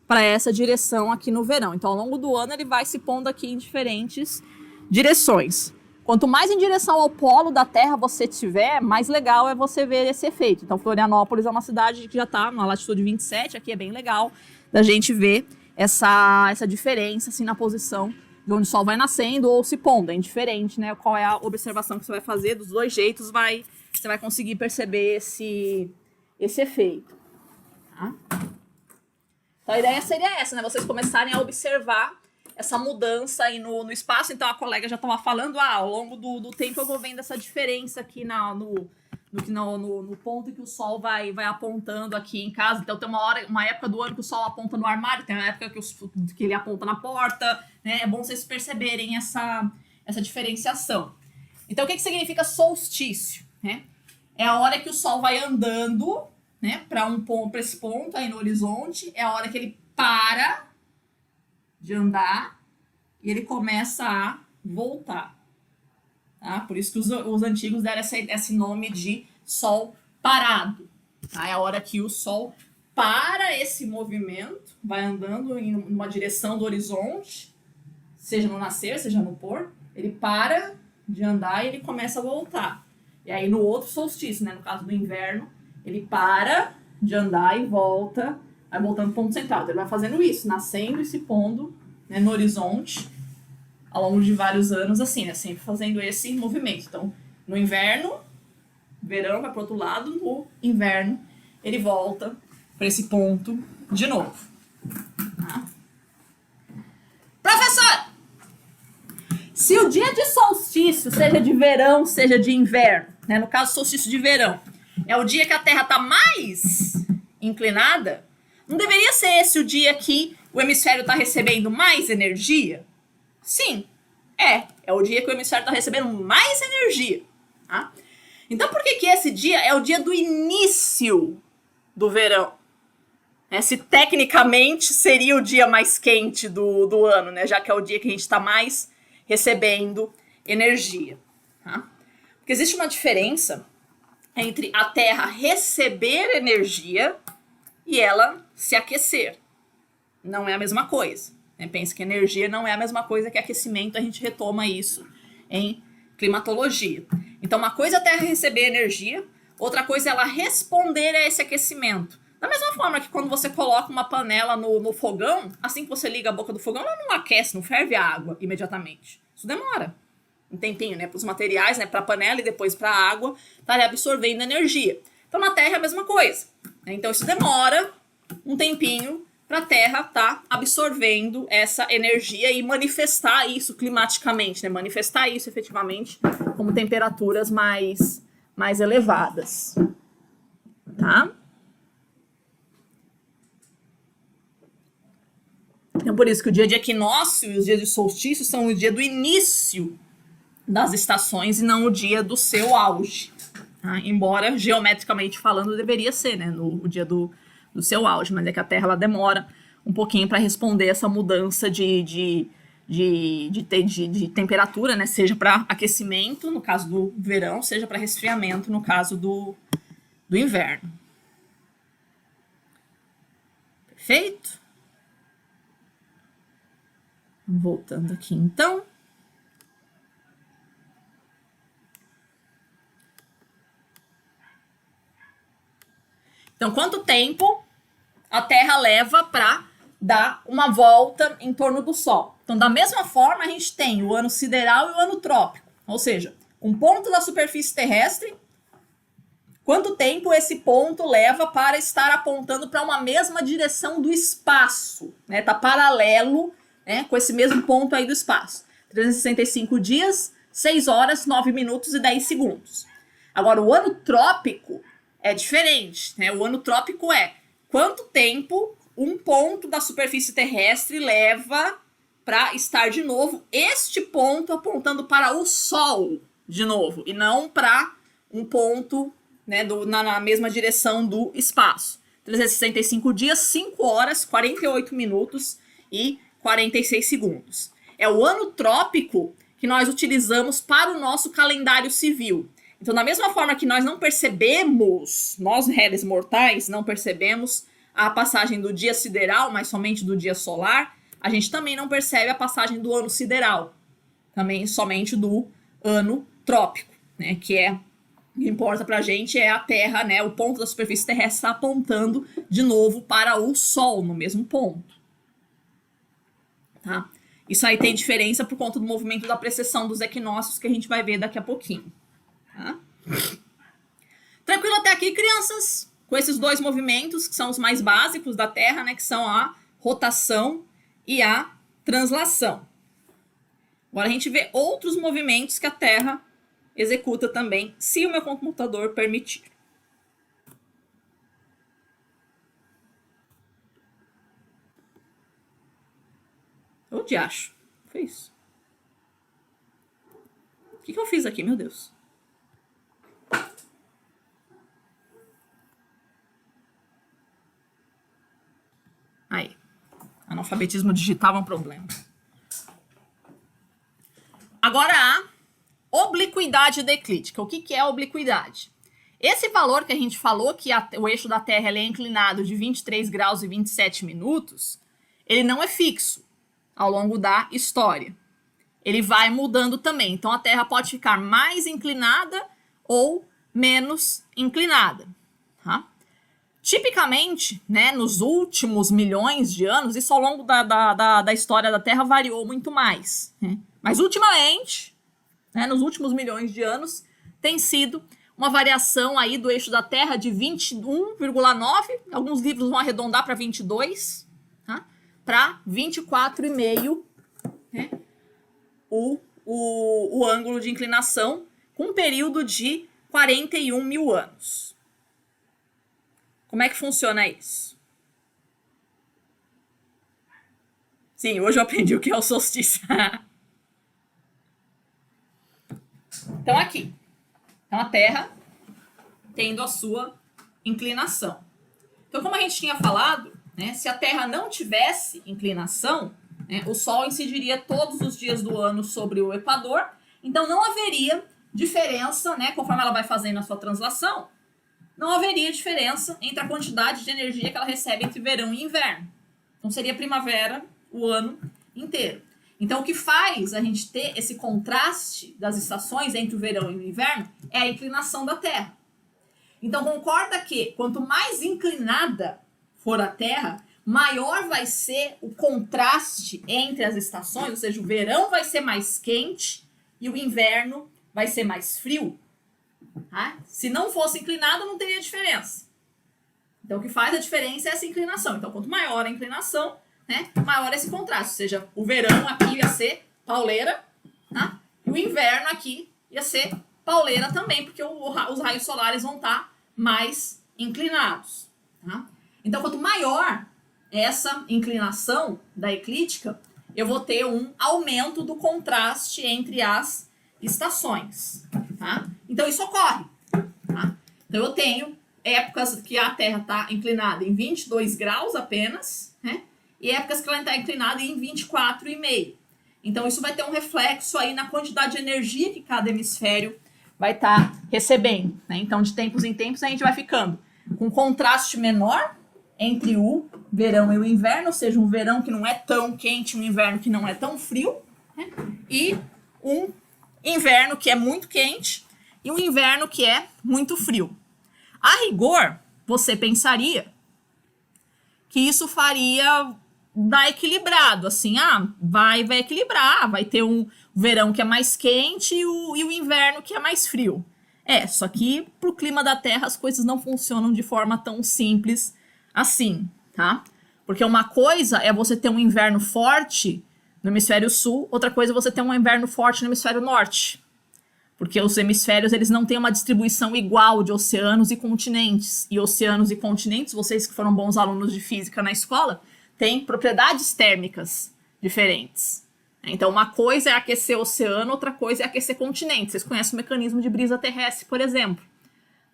para essa direção aqui no verão. Então, ao longo do ano, ele vai se pondo aqui em diferentes direções. Quanto mais em direção ao polo da Terra você tiver, mais legal é você ver esse efeito. Então, Florianópolis é uma cidade que já está na latitude 27, aqui é bem legal da gente ver essa diferença assim, na posição de onde o Sol vai nascendo ou se pondo. É indiferente, né? Qual é a observação que você vai fazer, dos dois jeitos você vai conseguir perceber esse efeito. Tá? Então, a ideia seria essa, né? Vocês começarem a observar essa mudança aí no espaço. Então, a colega já estava falando, ao longo do tempo eu vou vendo essa diferença aqui no ponto em que o Sol vai apontando aqui em casa. Então, tem uma época do ano que o Sol aponta no armário, tem uma época que ele aponta na porta, né? É bom vocês perceberem essa diferenciação. Então, o que significa solstício, né? É a hora que o Sol vai andando, né, para esse ponto aí no horizonte, é a hora que ele para de andar e ele começa a voltar. Tá? Por isso que os antigos deram esse nome de Sol parado. Tá? É a hora que o Sol para esse movimento, vai andando em uma direção do horizonte, seja no nascer, seja no pôr, ele para de andar e ele começa a voltar. E aí no outro solstício, né, no caso do inverno, ele para de andar e volta, vai voltando para o ponto central. Então, ele vai fazendo isso, nascendo e se pondo, né, no horizonte, ao longo de vários anos, assim, né, sempre fazendo esse movimento. Então, no inverno, verão vai para o outro lado, no inverno, ele volta para esse ponto de novo. Tá? Professor! Se o dia de solstício, seja de verão, seja de inverno, né, no caso, solstício de verão, é o dia que a Terra está mais inclinada, não deveria ser esse o dia que o hemisfério está recebendo mais energia? Sim, é o dia que o hemisfério está recebendo mais energia. Tá? Então, por que esse dia é o dia do início do verão? Se tecnicamente seria o dia mais quente do ano, né? Já que é o dia que a gente está mais recebendo energia. Tá? Porque existe uma diferença entre a Terra receber energia e ela se aquecer. Não é a mesma coisa. Né? Pensa que energia não é a mesma coisa que aquecimento, a gente retoma isso em climatologia. Então, uma coisa é a Terra receber energia, outra coisa é ela responder a esse aquecimento. Da mesma forma que quando você coloca uma panela no fogão, assim que você liga a boca do fogão, ela não aquece, não ferve a água imediatamente. Isso demora um tempinho, né, para os materiais, né, para a panela e depois para a água, estarem absorvendo energia. Então, na Terra é a mesma coisa. Né? Então, isso demora um tempinho para a Terra estar absorvendo essa energia e manifestar isso climaticamente, né? Manifestar isso efetivamente como temperaturas mais elevadas. Tá? Então, por isso que o dia de equinócio e os dias de solstício são o dia do início das estações e não o dia do seu auge. Tá? Embora, geometricamente falando, deveria ser, né, o dia do seu auge, mas é que a Terra ela demora um pouquinho para responder essa mudança de temperatura, né, seja para aquecimento, no caso do verão, seja para resfriamento, no caso do inverno. Perfeito? Voltando aqui, então. Então, quanto tempo a Terra leva para dar uma volta em torno do Sol? Então, da mesma forma, a gente tem o ano sideral e o ano trópico. Ou seja, um ponto da superfície terrestre, quanto tempo esse ponto leva para estar apontando para uma mesma direção do espaço? Né? Tá paralelo, né, com esse mesmo ponto aí do espaço. 365 dias, 6 horas, 9 minutos e 10 segundos. Agora, o ano trópico é diferente, né? O ano trópico é quanto tempo um ponto da superfície terrestre leva para estar de novo este ponto apontando para o Sol de novo, e não para um ponto, né, na mesma direção do espaço. 365 dias, 5 horas, 48 minutos e 46 segundos. É o ano trópico que nós utilizamos para o nosso calendário civil. Então, da mesma forma que nós não percebemos, nós réis mortais não percebemos a passagem do dia sideral, mas somente do dia solar, a gente também não percebe a passagem do ano sideral, também somente do ano trópico, né, que é o que importa pra gente é a Terra, né, o ponto da superfície terrestre está apontando de novo para o Sol, no mesmo ponto. Tá? Isso aí tem diferença por conta do movimento da precessão dos equinócios que a gente vai ver daqui a pouquinho. Tá? Tranquilo até aqui, crianças? Com esses dois movimentos, que são os mais básicos da Terra, né, que são a rotação e a translação. Agora a gente vê outros movimentos que a Terra executa também, se o meu computador permitir. Ô, diacho. Foi isso. O que eu fiz aqui, meu Deus? Aí. Analfabetismo digital é um problema. Agora a obliquidade da eclíptica. O que é a obliquidade? Esse valor que a gente falou, que o eixo da Terra é inclinado de 23 graus e 27 minutos, ele não é fixo ao longo da história. Ele vai mudando também. Então, a Terra pode ficar mais inclinada ou menos inclinada. Tá? Tipicamente, né, nos últimos milhões de anos, isso ao longo da história da Terra variou muito mais. Né? Mas, ultimamente, né, nos últimos milhões de anos, tem sido uma variação aí do eixo da Terra de 21,9, alguns livros vão arredondar para 22, tá? Para 24,5, né? O ângulo de inclinação, com um período de 41 mil anos. Como é que funciona isso? Sim, hoje eu aprendi o que é o solstício. Então, aqui. Então, a Terra tendo a sua inclinação. Então, como a gente tinha falado, né, se a Terra não tivesse inclinação, né, o Sol incidiria todos os dias do ano sobre o Equador, então não haveria diferença, né, conforme ela vai fazendo a sua translação, não haveria diferença entre a quantidade de energia que ela recebe entre verão e inverno. Então, seria primavera o ano inteiro. Então, o que faz a gente ter esse contraste das estações entre o verão e o inverno é a inclinação da Terra. Então, concorda que quanto mais inclinada for a Terra, maior vai ser o contraste entre as estações, ou seja, o verão vai ser mais quente e o inverno vai ser mais frio. Tá? Se não fosse inclinado, não teria diferença. Então, o que faz a diferença é essa inclinação. Então, quanto maior a inclinação, né, maior esse contraste, ou seja, o verão aqui ia ser pauleira, tá? E o inverno aqui ia ser pauleira também, porque os raios solares vão estar mais inclinados. Tá? Então, quanto maior essa inclinação da eclíptica, eu vou ter um aumento do contraste entre as estações. Tá? Então, isso ocorre. Tá? Então, eu tenho épocas que a Terra está inclinada em 22 graus apenas, né? E épocas que ela está inclinada em 24,5. Então, isso vai ter um reflexo aí na quantidade de energia que cada hemisfério vai estar recebendo. Né? Então, de tempos em tempos, a gente vai ficando com contraste menor entre o verão e o inverno, ou seja, um verão que não é tão quente, um inverno que não é tão frio, né? E um inverno que é muito quente e um inverno que é muito frio. A rigor, você pensaria que isso faria dar equilibrado, assim, vai equilibrar, vai ter um verão que é mais quente e o inverno que é mais frio. Só que pro clima da Terra as coisas não funcionam de forma tão simples assim, tá? Porque uma coisa é você ter um inverno forte no hemisfério sul, outra coisa é você ter um inverno forte no hemisfério norte. Porque os hemisférios, eles não têm uma distribuição igual de oceanos e continentes. E oceanos e continentes, vocês que foram bons alunos de física na escola, têm propriedades térmicas diferentes. Então, uma coisa é aquecer o oceano, outra coisa é aquecer continente. Vocês conhecem o mecanismo de brisa terrestre, por exemplo.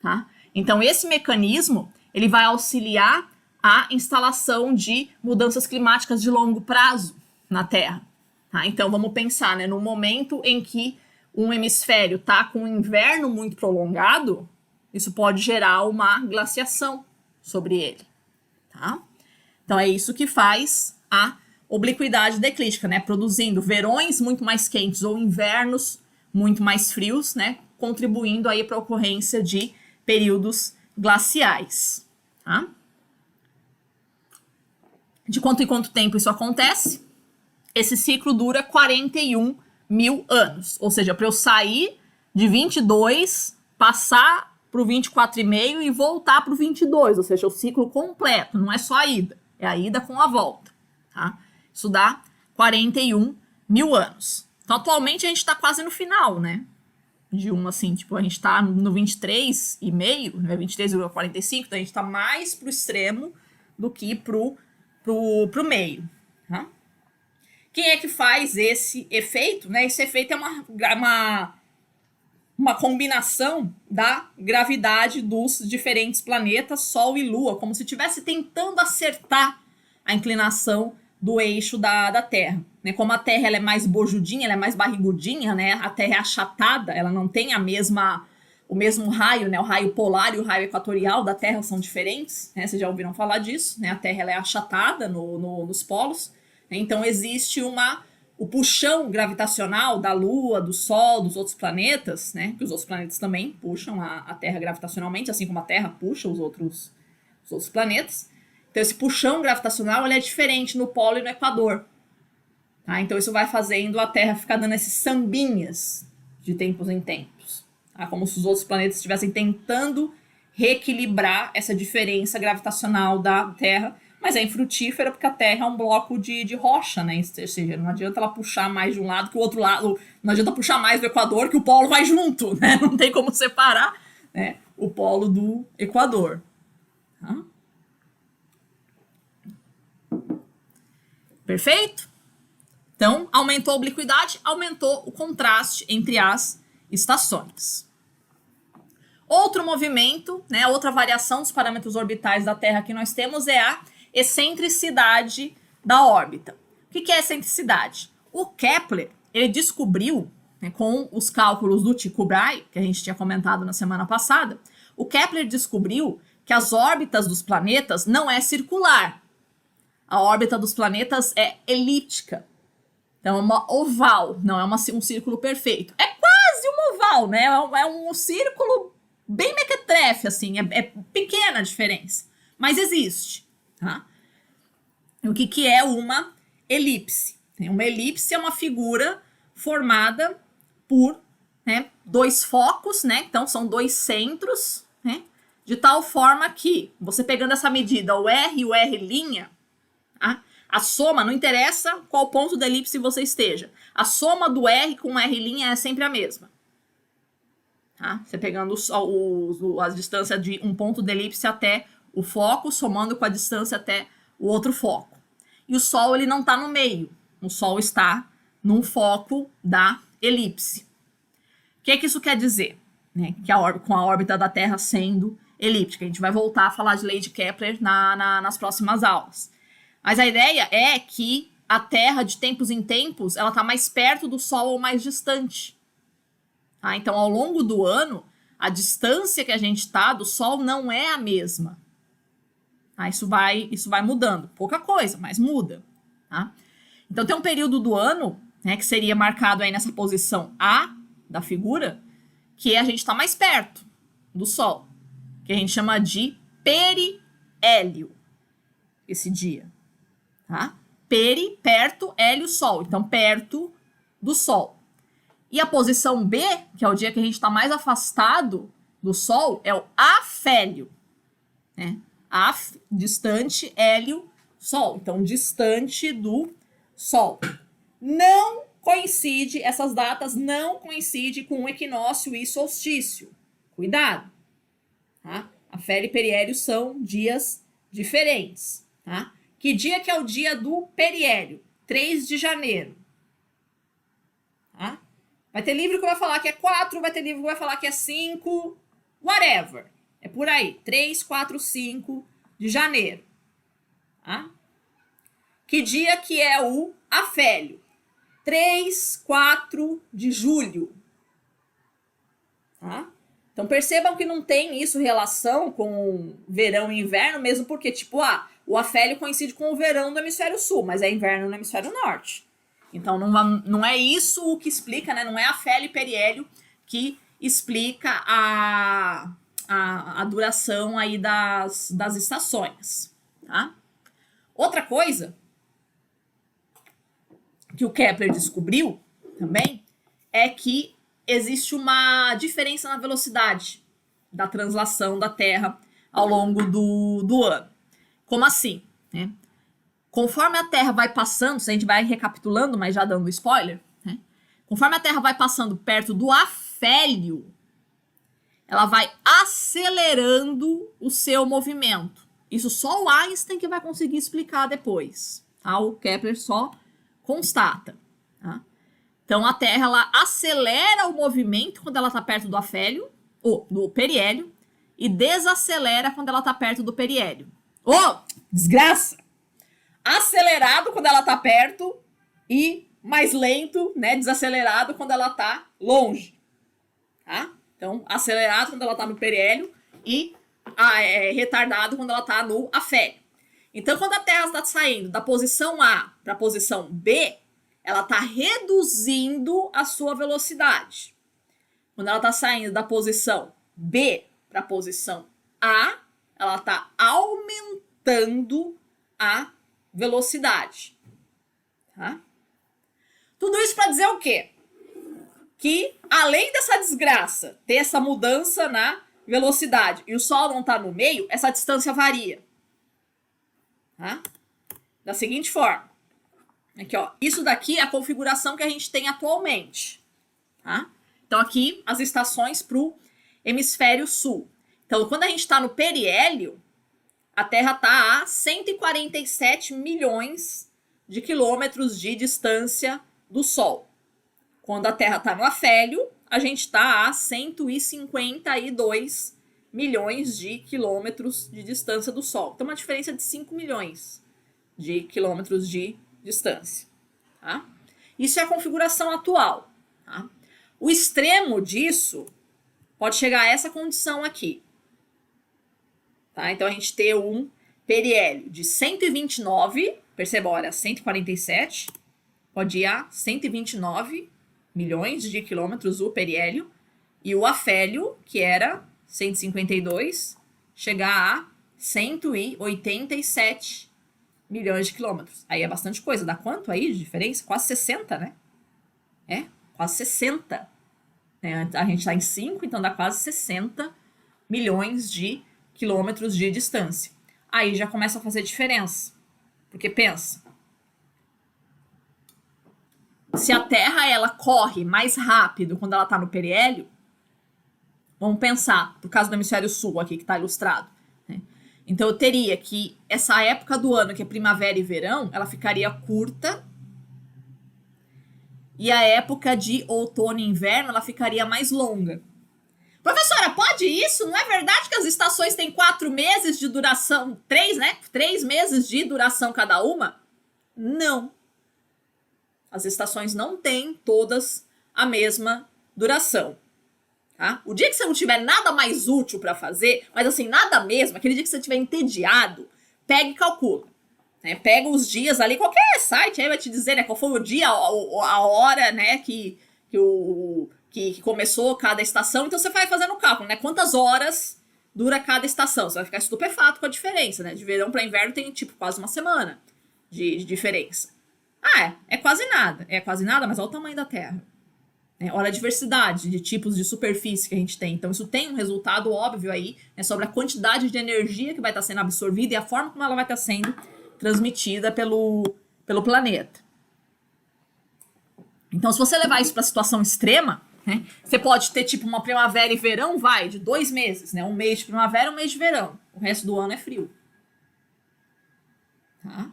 Tá? Então, esse mecanismo, ele vai auxiliar a instalação de mudanças climáticas de longo prazo na Terra. Tá? Então, vamos pensar, né, no momento em que um hemisfério está com um inverno muito prolongado, isso pode gerar uma glaciação sobre ele. Tá? Então, é isso que faz a obliquidade da eclíptica, né? Produzindo verões muito mais quentes ou invernos muito mais frios, né? Contribuindo aí para a ocorrência de períodos glaciais. Tá? De quanto em quanto tempo isso acontece? Esse ciclo dura 41 mil anos. Ou seja, para eu sair de 22, passar para o 24,5 e voltar para o 22. Ou seja, o ciclo completo, não é só a ida. É a ida com a volta. Tá? Isso dá 41 mil anos. Então, atualmente, a gente está quase no final, né? De um, assim, tipo, a gente está no 23,5, né? 23,45, então a gente está mais para o extremo do que pro meio. Tá? Quem é que faz esse efeito? Né? Esse efeito é uma combinação da gravidade dos diferentes planetas, Sol e Lua, como se estivesse tentando acertar a inclinação do eixo da Terra. Né? Como a Terra ela é mais bojudinha, ela é mais barrigudinha, né? A Terra é achatada, ela não tem o mesmo raio, né? O raio polar e o raio equatorial da Terra são diferentes, né? Vocês já ouviram falar disso, né? A Terra ela é achatada nos polos, né? Então existe o puxão gravitacional da Lua, do Sol, dos outros planetas, né? Que os outros planetas também puxam a Terra gravitacionalmente, assim como a Terra puxa os outros planetas. Então esse puxão gravitacional ele é diferente no polo e no equador. Tá? Então isso vai fazendo a Terra ficar dando esses sambinhas de tempos em tempos. Tá? Como se os outros planetas estivessem tentando reequilibrar essa diferença gravitacional da Terra, mas é infrutífera porque a Terra é um bloco de rocha, né? Ou seja, não adianta ela puxar mais de um lado que o outro lado, não adianta puxar mais do equador que o polo vai junto, né? Não tem como separar, né, o polo do equador. Tá? Perfeito? Então, aumentou a obliquidade, aumentou o contraste entre as estações. Outro movimento, né, outra variação dos parâmetros orbitais da Terra que nós temos é a excentricidade da órbita. O que é excentricidade? O Kepler, ele descobriu, né, com os cálculos do Tycho Brahe, que a gente tinha comentado na semana passada, o Kepler descobriu que as órbitas dos planetas não é circular. A órbita dos planetas é elíptica. Então é uma oval, não é um círculo perfeito. É quase um oval, né? É um círculo bem mequetrefe, assim, é pequena a diferença, mas existe. Tá? O que é uma elipse? Uma elipse é uma figura formada por, né, dois focos, né? Então são dois centros, né? De tal forma que, você pegando essa medida, o R e o R', tá? A soma, não interessa qual ponto da elipse você esteja, a soma do R com o R' é sempre a mesma. Tá? Você pegando a distância de um ponto da elipse até o foco, somando com a distância até o outro foco. E o Sol ele não está no meio, o Sol está num foco da elipse. O que isso quer dizer? Né? Que com a órbita da Terra sendo elíptica. A gente vai voltar a falar de lei de Kepler nas próximas aulas. Mas a ideia é que a Terra, de tempos em tempos, ela está mais perto do Sol ou mais distante. Tá? Então, ao longo do ano, a distância que a gente está do Sol não é a mesma. Tá? Isso vai mudando. Pouca coisa, mas muda. Tá? Então, tem um período do ano, né, que seria marcado aí nessa posição A da figura, que a gente está mais perto do Sol, que a gente chama de periélio, esse dia. Tá? Perto, hélio, Sol. Então, perto do Sol. E a posição B, que é o dia que a gente está mais afastado do Sol, é o afélio. Né? Distante, hélio, Sol. Então, distante do Sol. não coincide, essas datas não coincidem com o equinócio e solstício. Cuidado, tá? Afério e periélio são dias diferentes, tá? Que dia que é o dia do periélio? 3 de janeiro. Tá? Vai ter livro que vai falar que é 4, vai ter livro que vai falar que é 5, whatever. É por aí, 3, 4, 5 de janeiro. Tá? Que dia que é o afélio? 3, 4 de julho. Tá? Então percebam que não tem isso relação com verão e inverno, mesmo porque, tipo, o afélio coincide com o verão do hemisfério sul, mas é inverno no hemisfério norte. Então não é isso o que explica, né? Não é afélio e periélio que explica a duração aí das estações, tá? Outra coisa que o Kepler descobriu também é que existe uma diferença na velocidade da translação da Terra ao longo do ano. Como assim? Né? Conforme a Terra vai passando, se a gente vai recapitulando, mas já dando spoiler, né? Conforme a Terra vai passando perto do afélio, ela vai acelerando o seu movimento. Isso só o Einstein que vai conseguir explicar depois. Tá? O Kepler só constata. Tá? Então a Terra ela acelera o movimento quando ela está perto do afélio, ou do periélio, e desacelera quando ela está perto do periélio. Desgraça! Acelerado quando ela está perto e mais lento, né, desacelerado quando ela está longe. Tá? Então, acelerado quando ela está no periélio e retardado quando ela está no afélio. Então, quando a Terra está saindo da posição A para a posição B, ela está reduzindo a sua velocidade. Quando ela está saindo da posição B para a posição A, ela está aumentando a velocidade. Tá? Tudo isso para dizer o quê? Que além dessa desgraça, ter essa mudança na velocidade e o Sol não está no meio, essa distância varia. Tá? Da seguinte forma. Aqui, ó, isso daqui é a configuração que a gente tem atualmente. Tá? Então aqui as estações para o hemisfério sul. Então quando a gente está no periélio, a Terra está a 147 milhões de quilômetros de distância do Sol. Quando a Terra está no afélio, a gente está a 152 milhões de quilômetros de distância do Sol. Então, uma diferença de 5 milhões de quilômetros de distância. Tá? Isso é a configuração atual. Tá? O extremo disso pode chegar a essa condição aqui. Tá? Então, a gente tem um periélio de 129, perceba, olha, 147, pode ir a 129 milhões de quilômetros o periélio, e o afélio, que era 152, chegar a 187 milhões de quilômetros. Aí é bastante coisa. Dá quanto aí de diferença? Quase 60, né? Quase 60. A gente está em 5, então dá quase 60 milhões de quilômetros de distância. Aí já começa a fazer diferença. Porque pensa, se a Terra ela corre mais rápido quando ela está no periélio, vamos pensar, por causa do hemisfério sul aqui que está ilustrado, né? Então eu teria que essa época do ano, que é primavera e verão, ela ficaria curta, e a época de outono e inverno ela ficaria mais longa. Professora, pode isso? Não é verdade que as estações têm 4 meses de duração? 3, né? 3 meses de duração cada uma? Não. As estações não têm todas a mesma duração. Tá? O dia que você não tiver nada mais útil para fazer, mas assim, nada mesmo, aquele dia que você estiver entediado, pega e calcula. Né? Pega os dias ali, qualquer site aí vai te dizer, né, qual foi o dia, a hora, né, que começou cada estação. Então você vai fazendo o cálculo, né? Quantas horas dura cada estação. Você vai ficar estupefato com a diferença, né? De verão para inverno tem tipo quase uma semana de diferença. É quase nada. É quase nada, mas olha o tamanho da Terra. Olha a diversidade de tipos de superfície que a gente tem. Então, isso tem um resultado óbvio aí, né, sobre a quantidade de energia que vai estar sendo absorvida e a forma como ela vai estar sendo transmitida pelo planeta. Então, se você levar isso para a situação extrema, né, você pode ter tipo uma primavera e verão, vai, de 2 meses, né? Um mês de primavera, um mês de verão. O resto do ano é frio. Tá?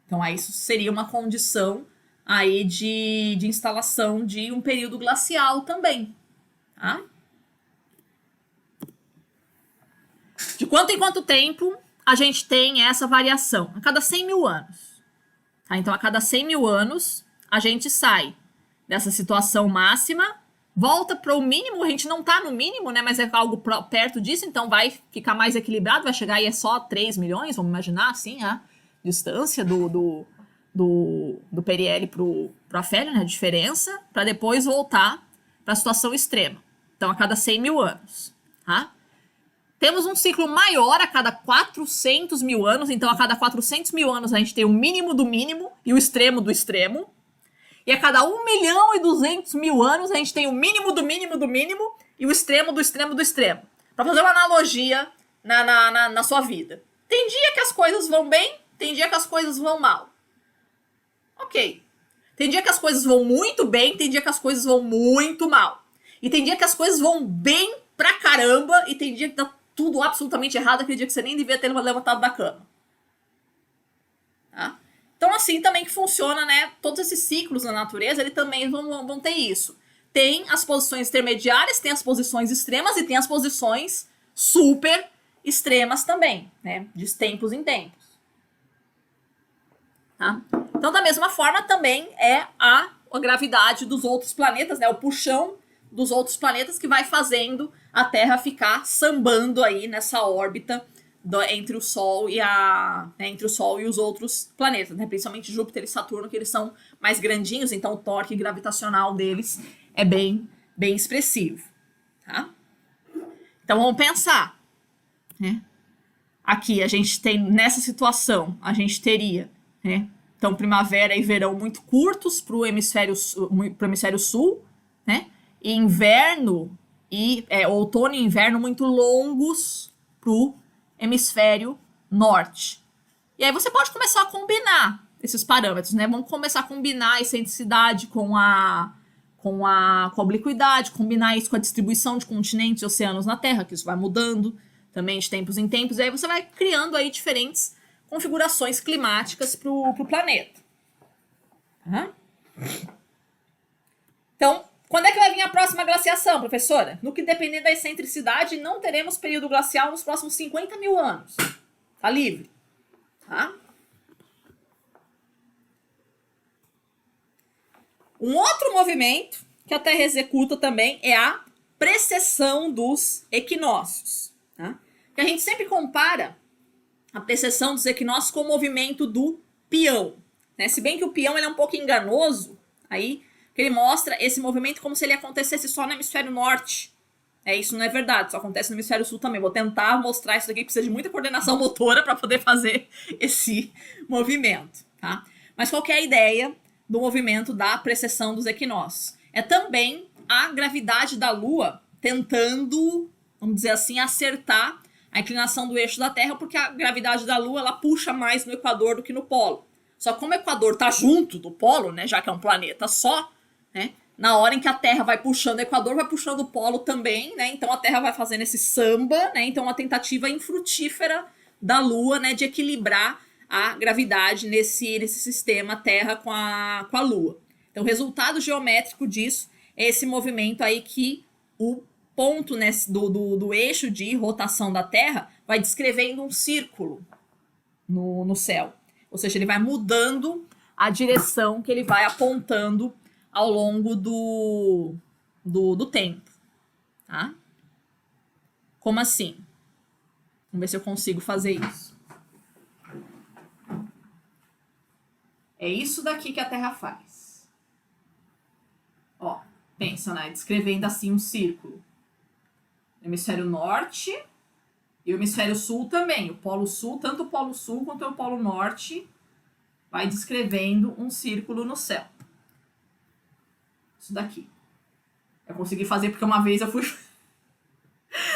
Então, aí isso seria uma condição aí de instalação de um período glacial também. Tá? De quanto em quanto tempo a gente tem essa variação? A cada 100 mil anos. Tá? Então, a cada 100 mil anos, a gente sai dessa situação máxima, volta para o mínimo, a gente não está no mínimo, né, mas é algo perto disso, então vai ficar mais equilibrado, vai chegar aí é só 3 milhões, vamos imaginar assim, a distância do PRL para a Afélia, né, a diferença, para depois voltar para a situação extrema. Então, a cada 100 mil anos. Tá? Temos um ciclo maior a cada 400 mil anos, então a cada 400 mil anos a gente tem o mínimo do mínimo e o extremo do extremo. E a cada 1 milhão e 200 mil anos a gente tem o mínimo do mínimo do mínimo e o extremo do extremo do extremo. Para fazer uma analogia na sua vida. Tem dia que as coisas vão bem, tem dia que as coisas vão mal. Ok. Tem dia que as coisas vão muito bem, tem dia que as coisas vão muito mal. E tem dia que as coisas vão bem pra caramba e tem dia que tá tudo absolutamente errado, aquele dia que você nem devia ter levantado da cama. Tá? Então, assim também que funciona, né? Todos esses ciclos na natureza, eles também vão ter isso. Tem as posições intermediárias, tem as posições extremas e tem as posições super extremas também, né? De tempos em tempos. Tá? Então, da mesma forma, também é a gravidade dos outros planetas, né? O puxão dos outros planetas que vai fazendo a Terra ficar sambando aí nessa órbita entre o Sol e entre o Sol e os outros planetas, né? Principalmente Júpiter e Saturno, que eles são mais grandinhos, então o torque gravitacional deles é bem expressivo, tá? Então vamos pensar, né? Aqui a gente tem, nessa situação, a gente teria, né? Então primavera e verão muito curtos para o hemisfério sul, né? E inverno e outono e inverno muito longos para o hemisfério norte. E aí você pode começar a combinar esses parâmetros, né? Vamos começar a combinar a excentricidade com a obliquidade, combinar isso com a distribuição de continentes e oceanos na Terra, que isso vai mudando também de tempos em tempos. E aí você vai criando aí diferentes configurações climáticas para o planeta. Uhum. Então, quando é que vai vir a próxima glaciação, professora? No que depender da excentricidade, não teremos período glacial nos próximos 50 mil anos. Tá livre. Tá? Um outro movimento que a Terra executa também é a precessão dos equinócios. Tá? Que a gente sempre compara a precessão dos equinócios com o movimento do peão. Né? Se bem que o peão ele é um pouco enganoso, aí ele mostra esse movimento como se ele acontecesse só no hemisfério norte. Isso não é verdade, só acontece no hemisfério sul também. Vou tentar mostrar isso daqui, precisa de muita coordenação motora para poder fazer esse movimento. Tá? Mas qual que é a ideia do movimento da precessão dos equinócios? É também a gravidade da Lua tentando, vamos dizer assim, acertar a inclinação do eixo da Terra, porque a gravidade da Lua ela puxa mais no equador do que no polo. Só que como o equador está junto do polo, né, já que é um planeta só, né, na hora em que a Terra vai puxando o equador, vai puxando o polo também, né, então a Terra vai fazendo esse samba, né, então uma tentativa infrutífera da Lua, né, de equilibrar a gravidade nesse sistema Terra com a Lua. Então o resultado geométrico disso é esse movimento aí que o ponto, né, do eixo de rotação da Terra vai descrevendo um círculo no céu. Ou seja, ele vai mudando a direção que ele vai apontando ao longo do tempo. Tá? Como assim? Vamos ver se eu consigo fazer isso. É isso daqui que a Terra faz. Ó, pensa, né? Descrevendo assim um círculo. Hemisfério norte e o hemisfério sul também. O polo sul, tanto o polo sul quanto o polo norte, vai descrevendo um círculo no céu. Isso daqui. Eu consegui fazer porque uma vez eu fui...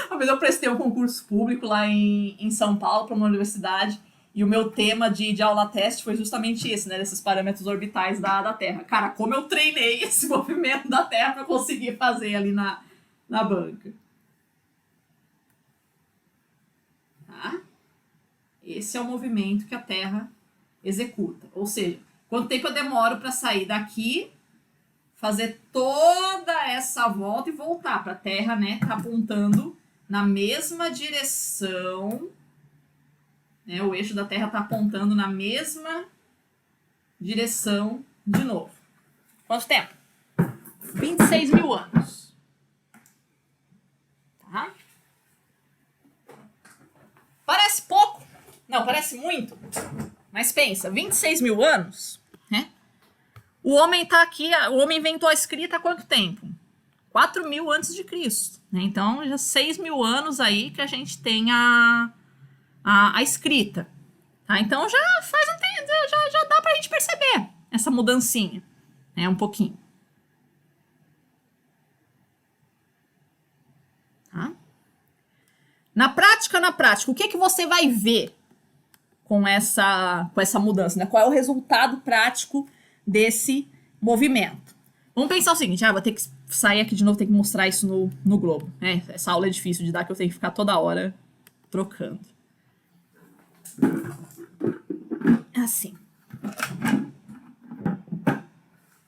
uma vez eu prestei um concurso público lá em São Paulo para uma universidade E o meu tema de aula teste foi justamente esse, né? Desses parâmetros orbitais da Terra. Cara, como eu treinei esse movimento da Terra para conseguir fazer ali na banca. Tá? Esse é o movimento que a Terra executa. Ou seja, quanto tempo eu demoro para sair daqui, fazer toda essa volta e voltar para a Terra, né? Tá apontando na mesma direção. Né, o eixo da Terra está apontando na mesma direção de novo. Quanto tempo? 26 mil anos. Tá? Parece pouco? Não, parece muito. Mas pensa, 26 mil anos, né? O homem tá aqui, o homem inventou a escrita há quanto tempo? 4 mil antes de Cristo. Né? Então, já 6 mil anos aí que a gente tem a escrita. Tá? Então já faz um tempo, já dá pra gente perceber essa mudancinha, né? Um pouquinho. Tá? Na prática, o que você vai ver com essa mudança? Né? Qual é o resultado prático desse movimento? Vamos pensar o seguinte, vou ter que sair aqui de novo, ter que mostrar isso no Globo. Né? Essa aula é difícil de dar, que eu tenho que ficar toda hora trocando. Assim.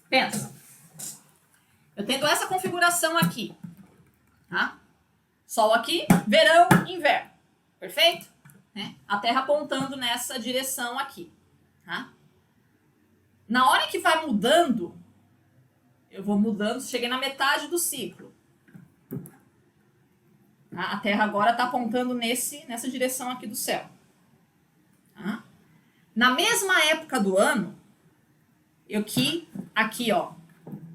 Pensa. Eu tenho essa configuração aqui. Tá? Sol aqui, verão, inverno. Perfeito? Né? A Terra apontando nessa direção aqui. Tá? Na hora que vai mudando, eu vou mudando, cheguei na metade do ciclo. Tá? A Terra agora está apontando nessa direção aqui do céu. Tá? Na mesma época do ano, aqui, ó,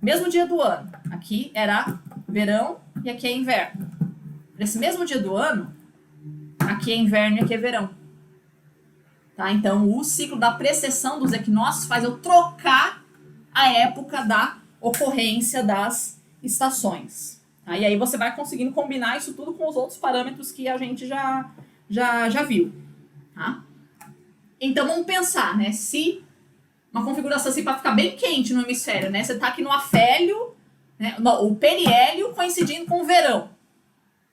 mesmo dia do ano, aqui era verão e aqui é inverno. Nesse mesmo dia do ano, aqui é inverno e aqui é verão. Tá? Então, o ciclo da precessão dos equinócios faz eu trocar a época da ocorrência das estações. Tá? E aí você vai conseguindo combinar isso tudo com os outros parâmetros que a gente já viu. Tá? Então, vamos pensar, né? Se uma configuração assim para ficar bem quente no hemisfério, né? Você está aqui no afélio, né? O periélio coincidindo com o verão.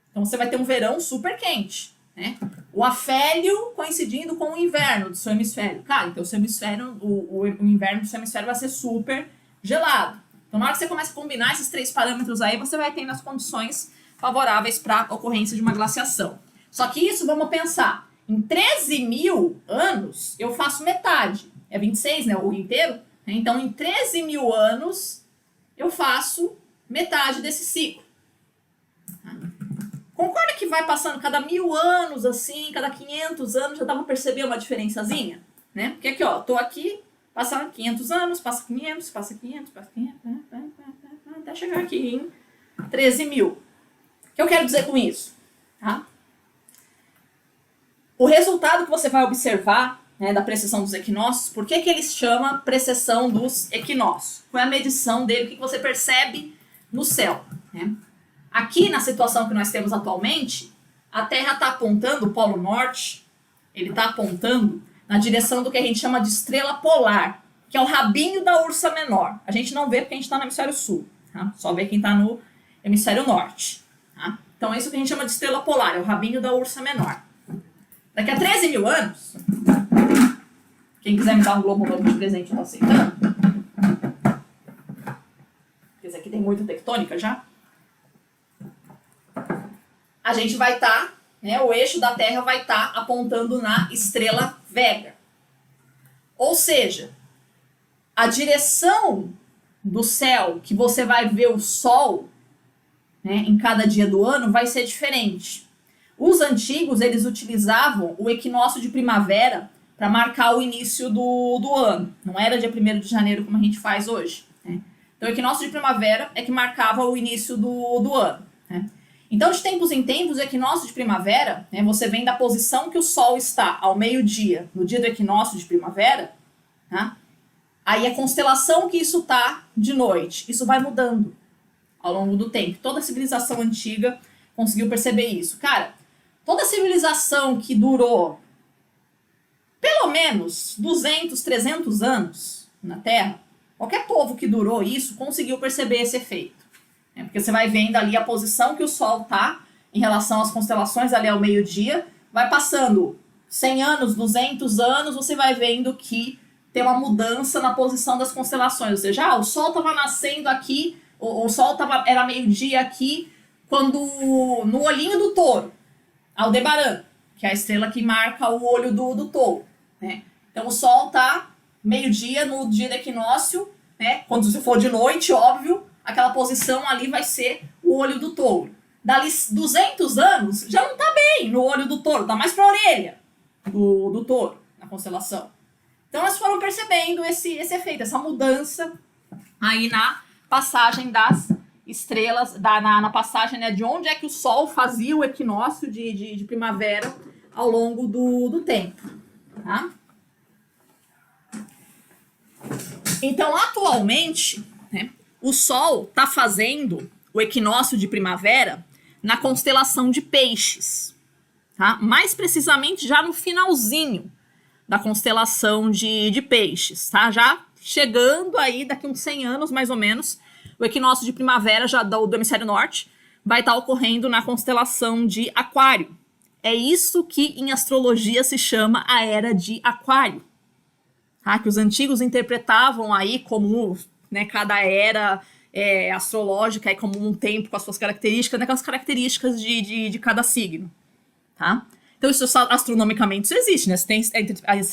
Então, você vai ter um verão super quente, né? O afélio coincidindo com o inverno do seu hemisfério. Cara, então o seu hemisfério, o inverno do seu hemisfério vai ser super gelado. Então, na hora que você começa a combinar esses 3 parâmetros aí, você vai tendo as condições favoráveis para a ocorrência de uma glaciação. Só que isso, vamos pensar, em 13 mil anos, eu faço metade. É 26, né? O inteiro. Né? Então, em 13 mil anos, eu faço metade desse ciclo. Concorda que vai passando cada 1000 anos, assim, cada 500 anos, já dá pra perceber uma diferençazinha? Né? Porque aqui, ó, tô aqui, passaram 500 anos, passa 500, passa 500, passa 500, até chegar aqui em 13 mil. O que eu quero dizer com isso? Tá? O resultado que você vai observar, né, da precessão dos equinócios, por que ele se chama precessão dos equinócios? Qual é a medição dele, o que você percebe no céu? Né? Aqui, na situação que nós temos atualmente, a Terra está apontando, o Polo Norte, ele está apontando na direção do que a gente chama de estrela polar, que é o rabinho da Ursa Menor. A gente não vê porque a gente está no hemisfério sul, tá? Só vê quem está no hemisfério norte. Tá? Então, é isso que a gente chama de estrela polar, é o rabinho da Ursa Menor. Daqui a 13 mil anos, quem quiser me dar um globo novo de presente, eu tô aceitando. Porque esse aqui tem muita tectônica já. A gente vai estar, né, o eixo da Terra vai estar apontando na estrela Vega. Ou seja, a direção do céu que você vai ver o Sol, né, em cada dia do ano vai ser diferente. Os antigos, eles utilizavam o equinócio de primavera para marcar o início do ano. Não era dia 1º de janeiro como a gente faz hoje. Né? Então, o equinócio de primavera é que marcava o início do ano. Né? Então, de tempos em tempos, o equinócio de primavera, né, você vem da posição que o Sol está ao meio-dia, no dia do equinócio de primavera, tá? Aí a constelação que isso está de noite. Isso vai mudando ao longo do tempo. Toda a civilização antiga conseguiu perceber isso. Cara, toda civilização que durou pelo menos 200, 300 anos na Terra, qualquer povo que durou isso conseguiu perceber esse efeito. Porque você vai vendo ali a posição que o Sol está em relação às constelações ali ao meio-dia, vai passando 100 anos, 200 anos, você vai vendo que tem uma mudança na posição das constelações. Ou seja, o Sol estava nascendo aqui, o Sol era meio-dia aqui, quando no olhinho do touro, Aldebaran, que é a estrela que marca o olho do touro. Né? Então o Sol está meio-dia no dia do equinócio, né? Quando você for de noite, óbvio, aquela posição ali vai ser o olho do touro. Dali 200 anos, já não está bem no olho do touro, está mais para a orelha do touro, na constelação. Então elas foram percebendo esse efeito, essa mudança aí na passagem das estrelas, na passagem, né, de onde é que o Sol fazia o equinócio de primavera ao longo do tempo. Tá? Então, atualmente, né, o Sol está fazendo o equinócio de primavera na constelação de Peixes. Tá? Mais precisamente já no finalzinho da constelação de Peixes. Tá? Já chegando aí, daqui uns 100 anos mais ou menos, o equinócio de primavera já do hemisfério norte vai estar ocorrendo na constelação de Aquário. É isso que em astrologia se chama a Era de Aquário. Tá? Que os antigos interpretavam aí como, né, cada era astrológica aí como um tempo com as suas características, né, com as características de cada signo. Tá? Então, isso astronomicamente isso existe, né? Você tem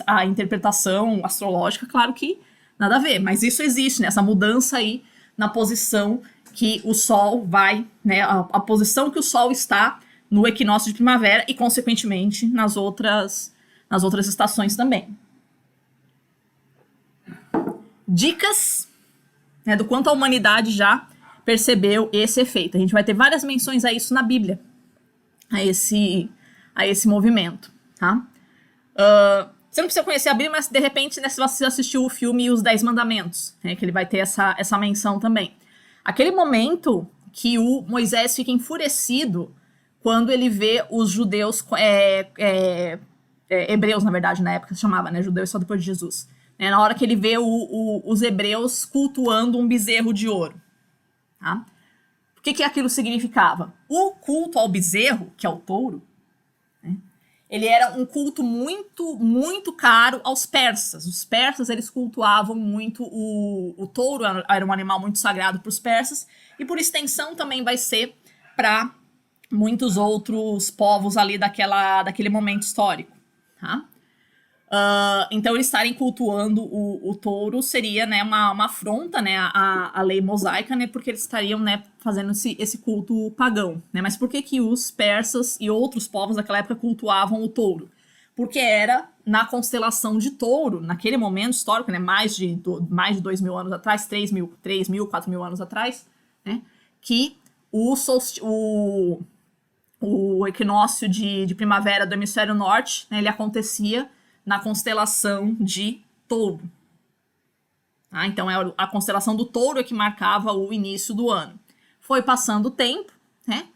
a interpretação astrológica, claro que nada a ver, mas isso existe, né? Essa mudança aí na posição que o Sol vai, né? A posição que o Sol está no equinócio de primavera e, consequentemente, nas outras estações também. Dicas, né, do quanto a humanidade já percebeu esse efeito. A gente vai ter várias menções a isso na Bíblia, a esse movimento, tá? Você não precisa conhecer a Bíblia, mas de repente, né, se você assistiu o filme Os 10 Mandamentos, né, que ele vai ter essa menção também. Aquele momento que o Moisés fica enfurecido quando ele vê os judeus, hebreus, na verdade, na época se chamava, né, judeus só depois de Jesus. Né, na hora que ele vê os hebreus cultuando um bezerro de ouro. Tá? O que aquilo significava? O culto ao bezerro, que é o touro, né, ele era um culto muito, muito caro aos persas. Os persas, eles cultuavam muito o touro, era um animal muito sagrado para os persas, e por extensão também vai ser para muitos outros povos ali daquele momento histórico. Tá? Então, eles estarem cultuando o touro seria, né, uma afronta, né, à lei mosaica, né, porque eles estariam, né, fazendo esse culto pagão. Né? Mas por que os persas e outros povos daquela época cultuavam o touro? Porque era na constelação de touro, naquele momento histórico, né, mais de 2.000 anos atrás, 3.000, 4.000 anos atrás, né, que o equinócio de primavera do hemisfério norte, né, ele acontecia na constelação de Touro. Tá? Então, é a constelação do Touro que marcava o início do ano. Foi passando o tempo, né?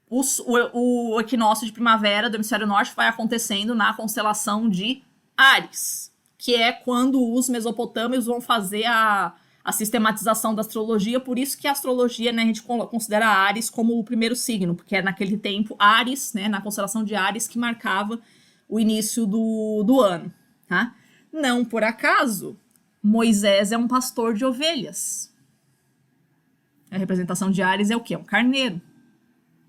O equinócio de primavera do hemisfério norte vai acontecendo na constelação de Áries, que é quando os mesopotâmios vão fazer a sistematização da astrologia, por isso que a astrologia, né, a gente considera Áries como o primeiro signo, porque é naquele tempo Áries, né, na constelação de Áries, que marcava o início do ano. Tá? Não por acaso, Moisés é um pastor de ovelhas. A representação de Áries é o quê? É um carneiro.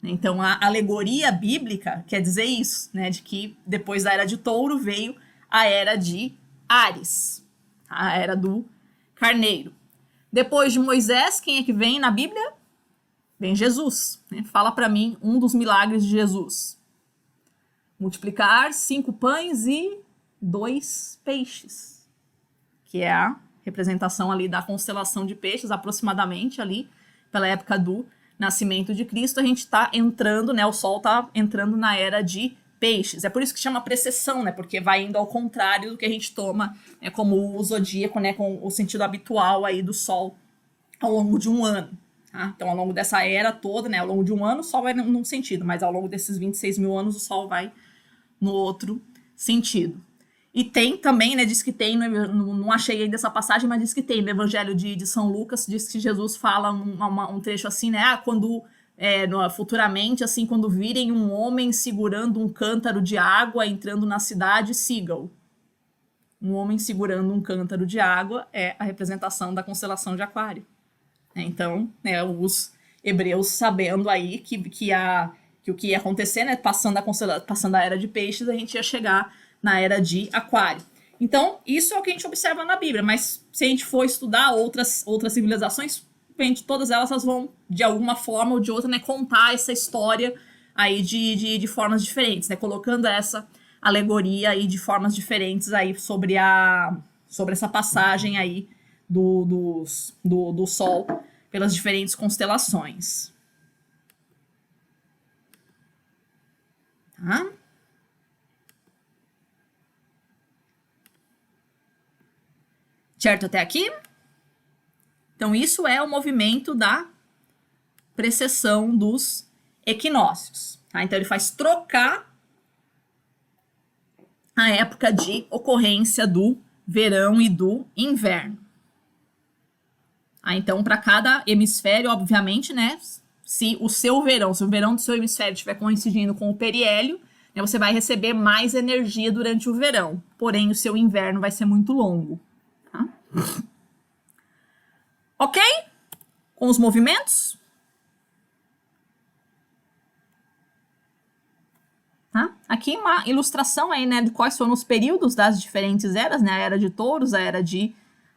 Então, a alegoria bíblica quer dizer isso, né, de que depois da era de Touro veio a era de Áries, a era do carneiro. Depois de Moisés, quem é que vem na Bíblia? Vem Jesus. Né? Fala para mim um dos milagres de Jesus. Multiplicar 5 pães e 2 peixes, que é a representação ali da constelação de peixes, aproximadamente ali, pela época do nascimento de Cristo, a gente está entrando, né, o Sol está entrando na era de peixes. É por isso que chama precessão, né, porque vai indo ao contrário do que a gente toma, né, como o zodíaco, né, com o sentido habitual aí do Sol ao longo de um ano. Tá? Então, ao longo dessa era toda, né, ao longo de um ano, o Sol vai num sentido, mas ao longo desses 26.000 anos, o Sol vai no outro sentido. E tem também, né, diz que tem, não achei ainda essa passagem, mas diz que tem no Evangelho de São Lucas, diz que Jesus fala um trecho assim, né, quando, futuramente, assim, quando virem um homem segurando um cântaro de água entrando na cidade, sigam. Um homem segurando um cântaro de água é a representação da constelação de Aquário. Então, né, os hebreus sabendo aí que o que ia acontecer, né, passando a era de peixes, a gente ia chegar na era de Aquário. Então, isso é o que a gente observa na Bíblia, mas se a gente for estudar outras civilizações, todas elas vão, de alguma forma ou de outra, né, contar essa história aí de formas diferentes, né, colocando essa alegoria aí de formas diferentes aí sobre essa passagem aí do Sol pelas diferentes constelações. Tá? Certo até aqui? Então, isso é o movimento da precessão dos equinócios. Tá? Então, ele faz trocar a época de ocorrência do verão e do inverno. Então, para cada hemisfério, obviamente, né? Se o verão do seu hemisfério estiver coincidindo com o periélio, né, você vai receber mais energia durante o verão. Porém, o seu inverno vai ser muito longo. Tá? Ok? Com os movimentos? Tá? Aqui uma ilustração aí, né, de quais foram os períodos das diferentes eras, né? A era de touros, a era de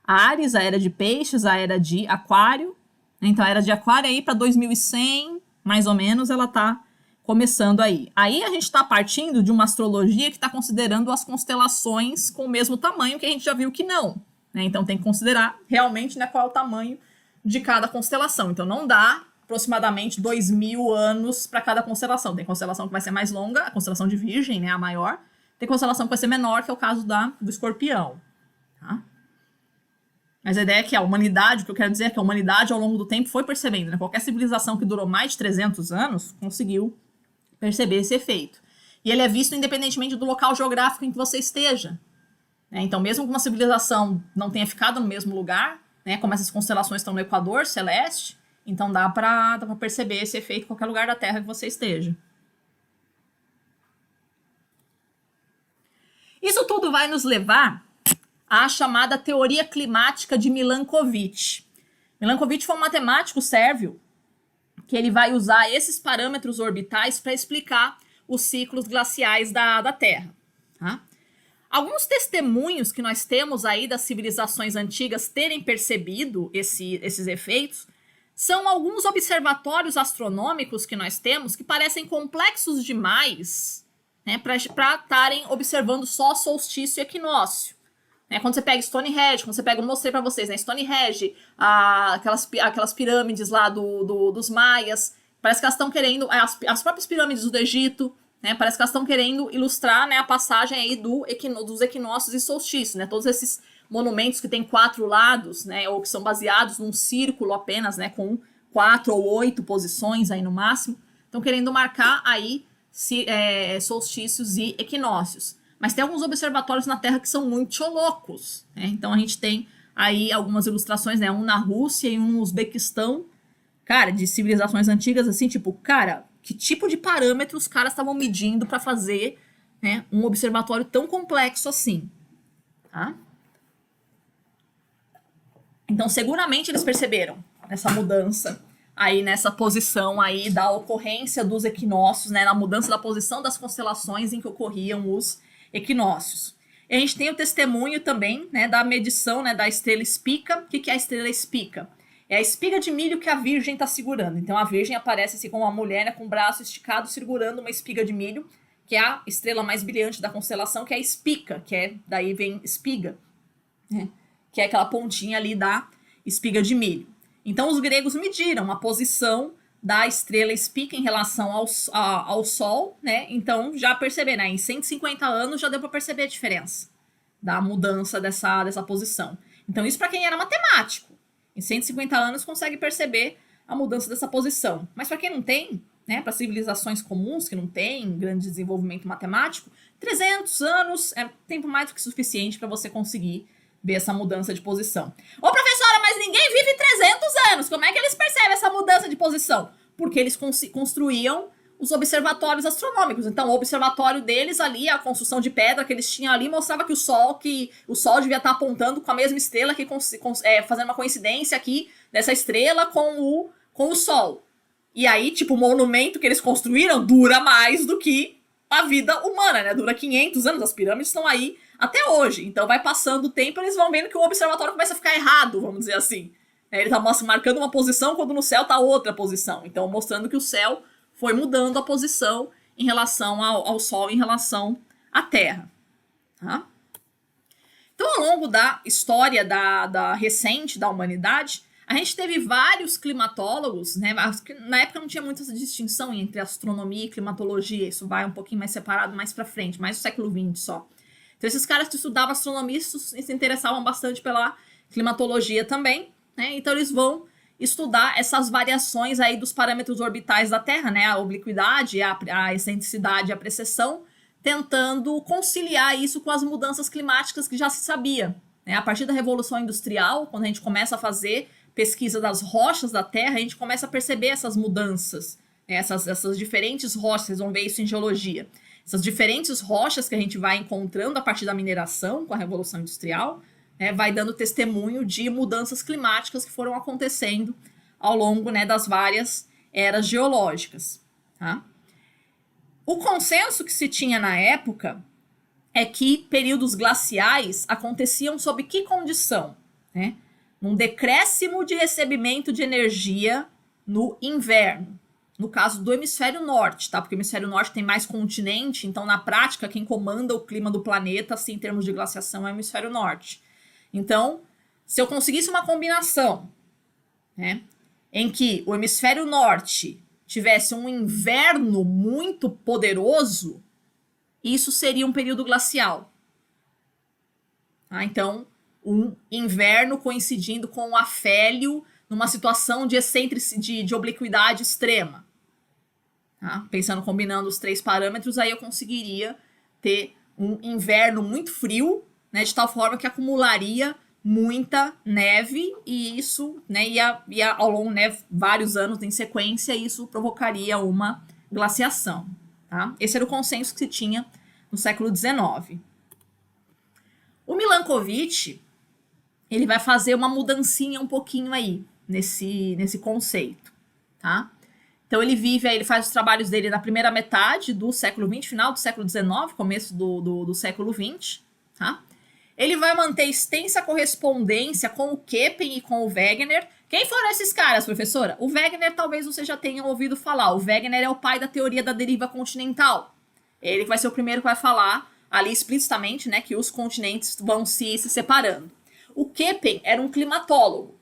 Áries, a era de peixes, a era de aquário. Então, a era de aquário aí para 2100, mais ou menos, ela tá começando aí. Aí a gente está partindo de uma astrologia que está considerando as constelações com o mesmo tamanho, que a gente já viu que não. Né? Então, tem que considerar realmente, né, qual é o tamanho de cada constelação. Então, não dá aproximadamente 2000 anos para cada constelação. Tem constelação que vai ser mais longa, a constelação de Virgem, né, a maior. Tem constelação que vai ser menor, que é o caso do Escorpião. Tá? Mas a ideia é que a humanidade, o que eu quero dizer é que a humanidade, ao longo do tempo, foi percebendo, né? Qualquer civilização que durou mais de 300 anos conseguiu perceber esse efeito. E ele é visto independentemente do local geográfico em que você esteja. Né? Então, mesmo que uma civilização não tenha ficado no mesmo lugar, né, como essas constelações estão no Equador celeste, então dá para perceber esse efeito em qualquer lugar da Terra que você esteja. Isso tudo vai nos levar à chamada teoria climática de Milankovitch. Milankovitch foi um matemático sérvio que ele vai usar esses parâmetros orbitais para explicar os ciclos glaciais da Terra. Tá? Alguns testemunhos que nós temos aí das civilizações antigas terem percebido esses efeitos são alguns observatórios astronômicos que nós temos que parecem complexos demais, né, para estarem observando só solstício e equinócio. Né, quando você pega Stonehenge, quando você pega, eu mostrei para vocês, né, Stonehenge, aquelas pirâmides lá dos maias, parece que elas estão querendo, as próprias pirâmides do Egito, né, parece que elas estão querendo ilustrar, né, a passagem aí dos equinócios e solstícios, né, todos esses monumentos que têm 4 lados, né, ou que são baseados num círculo apenas, né, com 4 ou 8 posições aí no máximo, estão querendo marcar aí solstícios e equinócios. Mas tem alguns observatórios na Terra que são muito loucos, né? Então a gente tem aí algumas ilustrações, né? Um na Rússia e um no Uzbequistão, cara, de civilizações antigas, assim, tipo, cara, que tipo de parâmetros os caras estavam medindo para fazer, né, um observatório tão complexo assim, tá? Então, seguramente eles perceberam essa mudança aí nessa posição aí da ocorrência dos equinócios, né, na mudança da posição das constelações em que ocorriam os equinócios. E a gente tem o testemunho também, né, da medição, né, da estrela Spica. O que é a estrela Spica? É a espiga de milho que a Virgem está segurando. Então a Virgem aparece assim como uma mulher, né, com o braço esticado segurando uma espiga de milho, que é a estrela mais brilhante da constelação, que é a Spica, daí vem espiga, né, que é aquela pontinha ali da espiga de milho. Então os gregos mediram a posição da estrela Spica em relação ao Sol, né? Então já perceberam, né? Em 150 anos já deu para perceber a diferença da mudança dessa posição. Então isso para quem era matemático, em 150 anos consegue perceber a mudança dessa posição. Mas para quem não tem, né, para civilizações comuns que não têm grande desenvolvimento matemático, 300 anos é tempo mais do que suficiente para você conseguir ver essa mudança de posição. Ô, professora, mas ninguém vive 300 anos. Como é que eles percebem essa mudança de posição? Porque eles construíam os observatórios astronômicos. Então, o observatório deles ali, a construção de pedra que eles tinham ali, mostrava que o Sol devia estar apontando com a mesma estrela, fazendo uma coincidência aqui dessa estrela com o Sol. E aí, tipo, o monumento que eles construíram dura mais do que a vida humana, né? Dura 500 anos, as pirâmides estão aí até hoje. Então, vai passando o tempo, eles vão vendo que o observatório começa a ficar errado, vamos dizer assim. Ele tá marcando uma posição quando no céu tá outra posição. Então, mostrando que o céu foi mudando a posição em relação ao Sol, em relação à Terra. Tá? Então, ao longo da história da recente da humanidade, a gente teve vários climatólogos, né? Na época não tinha muita distinção entre astronomia e climatologia, isso vai um pouquinho mais separado mais para frente, mais no século XX só. Então, esses caras que estudavam astronomia se interessavam bastante pela climatologia também, né? Então, eles vão estudar essas variações aí dos parâmetros orbitais da Terra, né? A obliquidade, a excentricidade e a precessão, tentando conciliar isso com as mudanças climáticas que já se sabia, né? A partir da Revolução Industrial, quando a gente começa a fazer pesquisa das rochas da Terra, a gente começa a perceber essas mudanças, né? essas diferentes rochas, vocês vão ver isso em geologia. Essas diferentes rochas que a gente vai encontrando a partir da mineração com a Revolução Industrial, né, vai dando testemunho de mudanças climáticas que foram acontecendo ao longo, né, das várias eras geológicas. Tá? O consenso que se tinha na época é que períodos glaciais aconteciam sob que condição? Né? Num decréscimo de recebimento de energia no inverno. No caso do hemisfério norte, tá? Porque o hemisfério norte tem mais continente, então, na prática, quem comanda o clima do planeta, assim, em termos de glaciação, é o hemisfério norte. Então, se eu conseguisse uma combinação, né, em que o hemisfério norte tivesse um inverno muito poderoso, isso seria um período glacial. Tá? Então, um inverno coincidindo com o afélio numa situação de obliquidade extrema. Tá? Pensando, combinando os três parâmetros, aí eu conseguiria ter um inverno muito frio, né, de tal forma que acumularia muita neve e isso, né, ia ao longo, né, vários anos em sequência, isso provocaria uma glaciação. Tá? Esse era o consenso que se tinha no século XIX. O Milankovitch, ele vai fazer uma mudancinha um pouquinho aí nesse conceito. Tá? Então ele faz os trabalhos dele na primeira metade do século XX, final do século XIX, começo do século XX. Tá? Ele vai manter extensa correspondência com o Köppen e com o Wegener. Quem foram esses caras, professora? O Wegener talvez você já tenha ouvido falar. O Wegener é o pai da teoria da deriva continental. Ele vai ser o primeiro que vai falar ali explicitamente, né, que os continentes vão se separando. O Köppen era um climatólogo.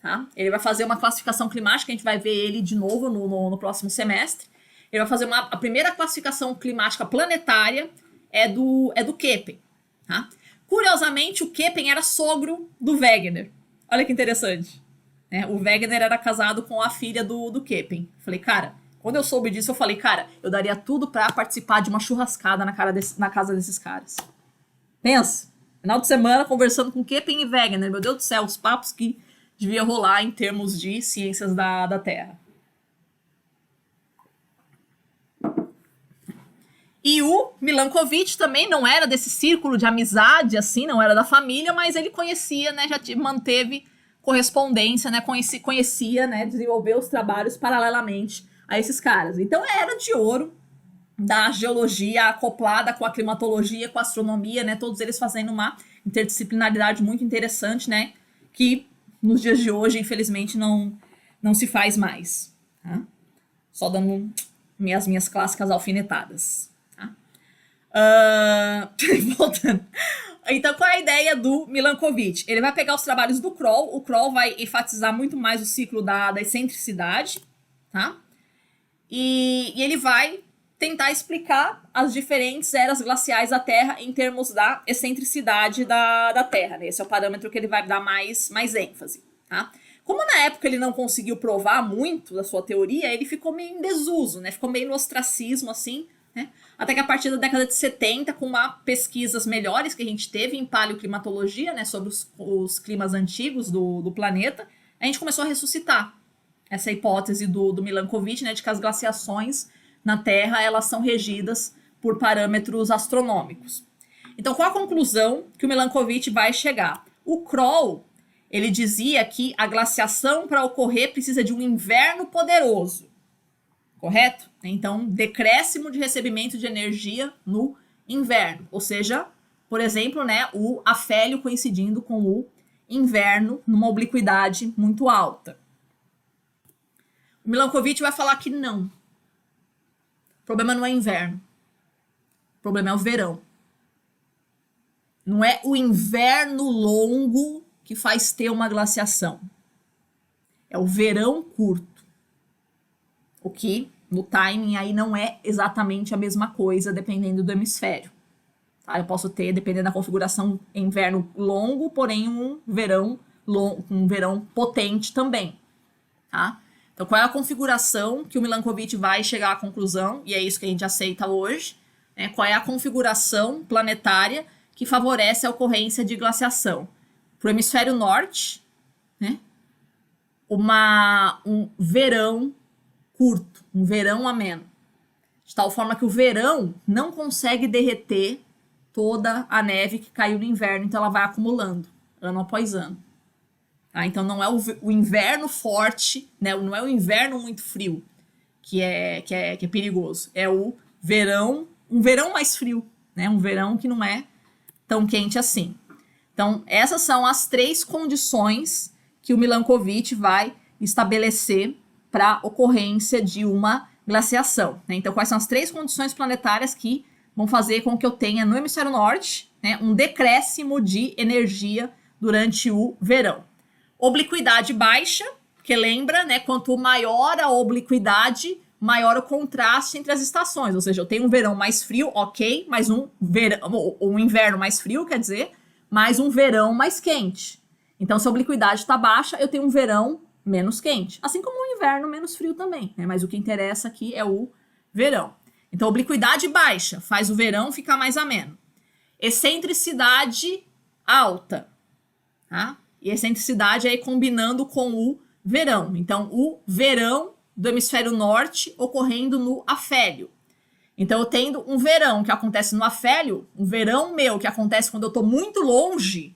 Tá? Ele vai fazer uma classificação climática, a gente vai ver ele de novo no próximo semestre. Ele vai fazer a primeira classificação climática planetária é do Köppen. Tá? Curiosamente, o Köppen era sogro do Wegener. Olha que interessante. Né? O Wegener era casado com a filha do Köppen. Falei, cara, quando eu soube disso, eu falei, cara, eu daria tudo pra participar de uma churrascada na casa desses caras. Pensa, final de semana conversando com Köppen e Wegener. Meu Deus do céu, os papos que devia rolar em termos de ciências da Terra. E o Milankovitch também não era desse círculo de amizade, assim, não era da família, mas ele conhecia, né, já manteve correspondência, né, conhecia, né, desenvolveu os trabalhos paralelamente a esses caras. Então, era de ouro da geologia acoplada com a climatologia, com a astronomia, né, todos eles fazendo uma interdisciplinaridade muito interessante, né, que nos dias de hoje, infelizmente, não se faz mais. Tá? Só dando minhas clássicas alfinetadas. Voltando. Então, qual é a ideia do Milankovitch? Ele vai pegar os trabalhos do Kroll. O Kroll vai enfatizar muito mais o ciclo da excentricidade, tá? E ele vai tentar explicar as diferentes eras glaciais da Terra em termos da excentricidade da Terra. Né? Esse é o parâmetro que ele vai dar mais ênfase, tá? Como na época ele não conseguiu provar muito da sua teoria, ele ficou meio em desuso, né? Ficou meio no ostracismo, assim, né? Até que a partir da década de 70, com pesquisas melhores que a gente teve em paleoclimatologia, né, sobre os climas antigos do planeta, a gente começou a ressuscitar essa hipótese do Milankovitch, né, de que as glaciações na Terra elas são regidas por parâmetros astronômicos. Então, qual a conclusão que o Milankovitch vai chegar? O Kroll, ele dizia que a glaciação, para ocorrer, precisa de um inverno poderoso. Correto? Então, decréscimo de recebimento de energia no inverno. Ou seja, por exemplo, né, o afélio coincidindo com o inverno numa obliquidade muito alta. O Milankovitch vai falar que não. O problema não é inverno. O problema é o verão. Não é o inverno longo que faz ter uma glaciação. É o verão curto. O que, no timing, aí não é exatamente a mesma coisa, dependendo do hemisfério. Tá? Eu posso ter, dependendo da configuração, inverno longo, porém um verão potente também. Tá? Então, qual é a configuração que o Milankovitch vai chegar à conclusão, e é isso que a gente aceita hoje, né? Qual é a configuração planetária que favorece a ocorrência de glaciação? Para o hemisfério norte, né? Um verão curto, um verão ameno, de tal forma que o verão não consegue derreter toda a neve que caiu no inverno, então ela vai acumulando, ano após ano. Tá? Então não é o inverno forte, né? Não é o inverno muito frio que é perigoso, é o verão, um verão mais frio, né? Um verão que não é tão quente assim. Então essas são as 3 condições que o Milankovitch vai estabelecer para a ocorrência de uma glaciação. Né? Então, quais são as 3 condições planetárias que vão fazer com que eu tenha no hemisfério norte, né, um decréscimo de energia durante o verão? Obliquidade baixa, porque lembra, né, quanto maior a obliquidade, maior o contraste entre as estações. Ou seja, eu tenho um verão mais frio, ok, mas um inverno mais frio, quer dizer, mais um verão mais quente. Então, se a obliquidade está baixa, eu tenho um verão menos quente. Assim como o inverno menos frio também, né? Mas o que interessa aqui é o verão. Então, obliquidade baixa faz o verão ficar mais ameno. Excentricidade alta, tá? E excentricidade aí combinando com o verão. Então, o verão do hemisfério norte ocorrendo no afélio. Então, eu tendo um verão que acontece no afélio, um verão meu que acontece quando eu estou muito longe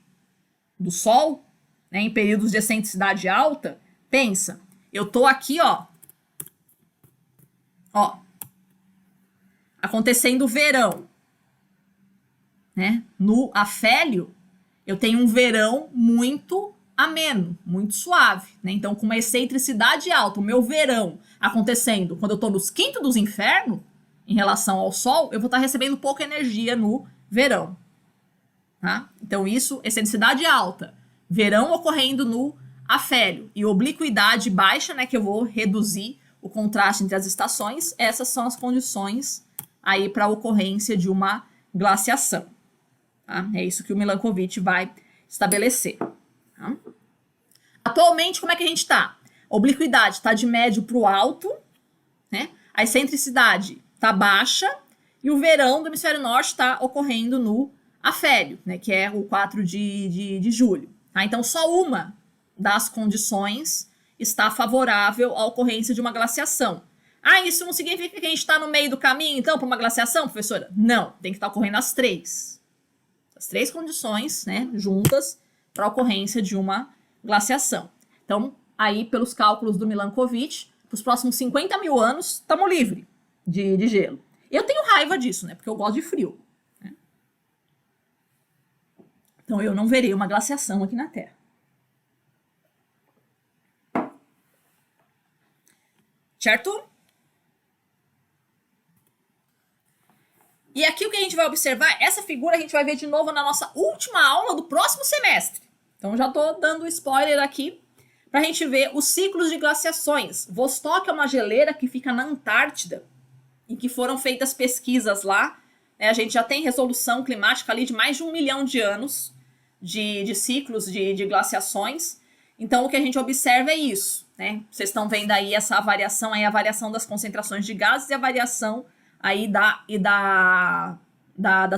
do Sol, né, em períodos de excentricidade alta. Pensa, eu tô aqui, ó, acontecendo o verão, né? No afélio, eu tenho um verão muito ameno, muito suave, né? Então, com uma excentricidade alta, o meu verão acontecendo quando eu tô nos quintos dos infernos, em relação ao Sol, eu vou estar recebendo pouca energia no verão, tá? Então, isso, excentricidade alta, verão ocorrendo no afélio e obliquidade baixa, né, que eu vou reduzir o contraste entre as estações. Essas são as condições aí para a ocorrência de uma glaciação. Tá? É isso que o Milankovitch vai estabelecer. Tá? Atualmente, como é que a gente está? A obliquidade está de médio para o alto, né? A excentricidade está baixa e o verão do hemisfério norte está ocorrendo no afélio, né, que é o 4 de julho. Tá? Então, só uma das condições está favorável à ocorrência de uma glaciação. Ah, isso não significa que a gente está no meio do caminho, então, para uma glaciação, professora? Não, tem que estar ocorrendo as 3. As 3 condições, né, juntas para a ocorrência de uma glaciação. Então, aí, pelos cálculos do Milankovitch, para os próximos 50 mil anos, estamos livres de gelo. Eu tenho raiva disso, né, porque eu gosto de frio. Né? Então, eu não verei uma glaciação aqui na Terra. Certo? E aqui o que a gente vai observar, essa figura a gente vai ver de novo na nossa última aula do próximo semestre. Então já estou dando spoiler aqui para a gente ver os ciclos de glaciações. Vostok é uma geleira que fica na Antártida e que foram feitas pesquisas lá. Né? A gente já tem resolução climática ali de mais de 1 milhão de anos de ciclos de glaciações. Então, o que a gente observa é isso, né? Vocês estão vendo aí essa variação, aí a variação das concentrações de gases e a variação aí da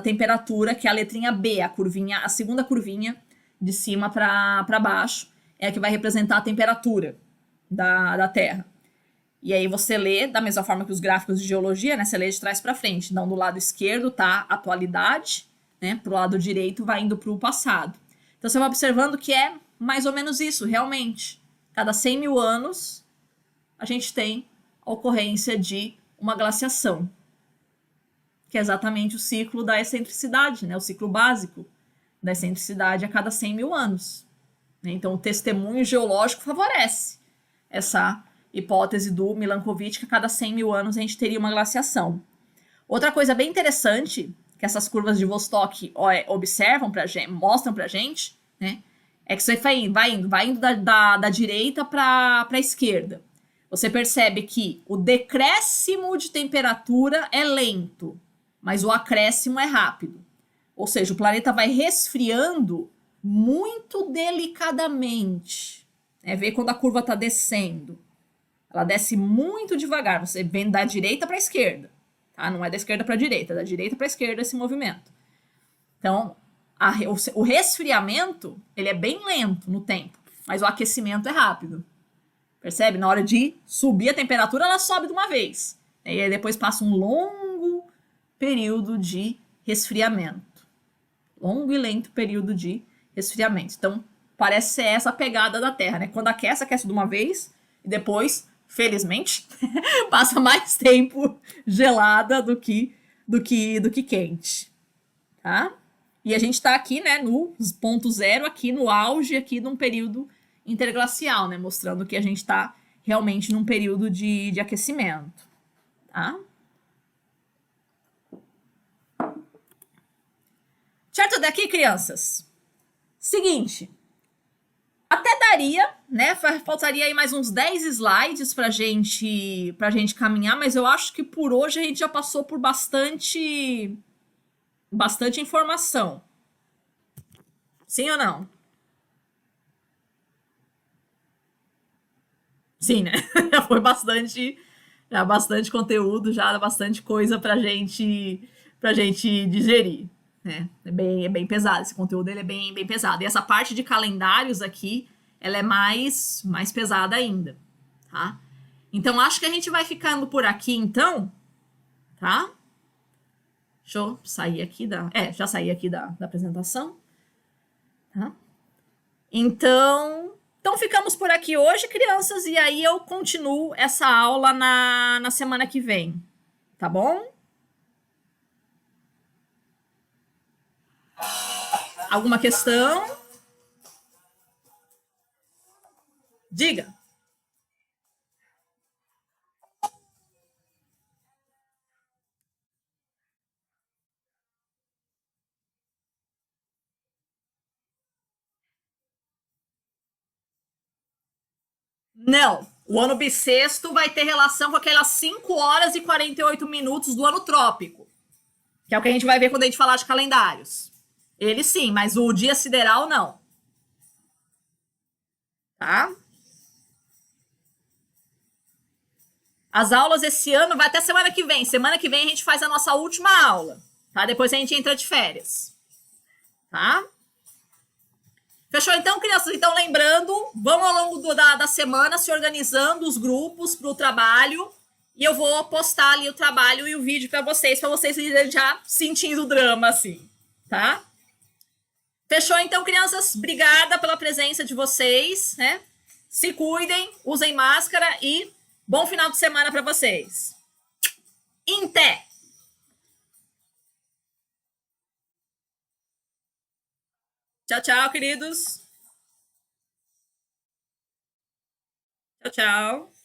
temperatura, que é a letrinha B, a curvinha, a segunda curvinha de cima para baixo, é a que vai representar a temperatura da Terra. E aí você lê da mesma forma que os gráficos de geologia, né? Você lê de trás para frente. Então, do lado esquerdo tá a atualidade, né? Pro lado direito vai indo para o passado. Então, você vai observando que é mais ou menos isso, realmente. Cada 100 mil anos, a gente tem a ocorrência de uma glaciação, que é exatamente o ciclo da excentricidade, né? O ciclo básico da excentricidade a cada 100 mil anos. Então, o testemunho geológico favorece essa hipótese do Milankovitch, que a cada 100 mil anos a gente teria uma glaciação. Outra coisa bem interessante que essas curvas de Vostok observam pra gente, mostram pra gente, né, é que você vai indo da direita para a esquerda. Você percebe que o decréscimo de temperatura é lento, mas o acréscimo é rápido. Ou seja, o planeta vai resfriando muito delicadamente. Vê quando a curva está descendo. Ela desce muito devagar. Você vem da direita para a esquerda. Tá? Não é da esquerda para a direita, é da direita para a esquerda esse movimento. Então, o resfriamento ele é bem lento no tempo, mas o aquecimento é rápido. Percebe? Na hora de subir a temperatura, ela sobe de uma vez. E aí depois passa um longo período de resfriamento. Longo e lento período de resfriamento. Então, parece ser essa a pegada da Terra, né? Quando aquece de uma vez e depois, felizmente, passa mais tempo gelada do que quente, tá? E a gente está aqui, né, no ponto zero, aqui no auge aqui de um período interglacial, né? Mostrando que a gente está realmente num período de aquecimento, tá? Certo daqui, crianças? Seguinte, até daria, né? Faltaria aí mais uns 10 slides pra gente caminhar, mas eu acho que por hoje a gente já passou por bastante informação. Sim ou não? Sim, né? Já foi bastante conteúdo, já bastante coisa pra gente digerir. É bem pesado, esse conteúdo ele é bem pesado. E essa parte de calendários aqui, ela é mais pesada ainda, tá? Então, acho que a gente vai ficando por aqui, então, tá? Deixa eu sair aqui já saí aqui da apresentação, tá? Então, ficamos por aqui hoje, crianças, e aí eu continuo essa aula na semana que vem, tá bom? Alguma questão? Diga. Não. O ano bissexto vai ter relação com aquelas 5 horas e 48 minutos do ano trópico, que é o que a gente vai ver quando a gente falar de calendários. Ele sim, mas o dia sideral não. Tá? As aulas esse ano vai até semana que vem. Semana que vem a gente faz a nossa última aula, tá? Depois a gente entra de férias, tá? Fechou então, crianças? Então, lembrando, vão ao longo da semana se organizando os grupos para o trabalho e eu vou postar ali o trabalho e o vídeo para vocês irem já sentindo o drama, assim, tá? Fechou então, crianças? Obrigada pela presença de vocês, né? Se cuidem, usem máscara e bom final de semana para vocês. Inté! Tchau, tchau, queridos. Tchau, tchau.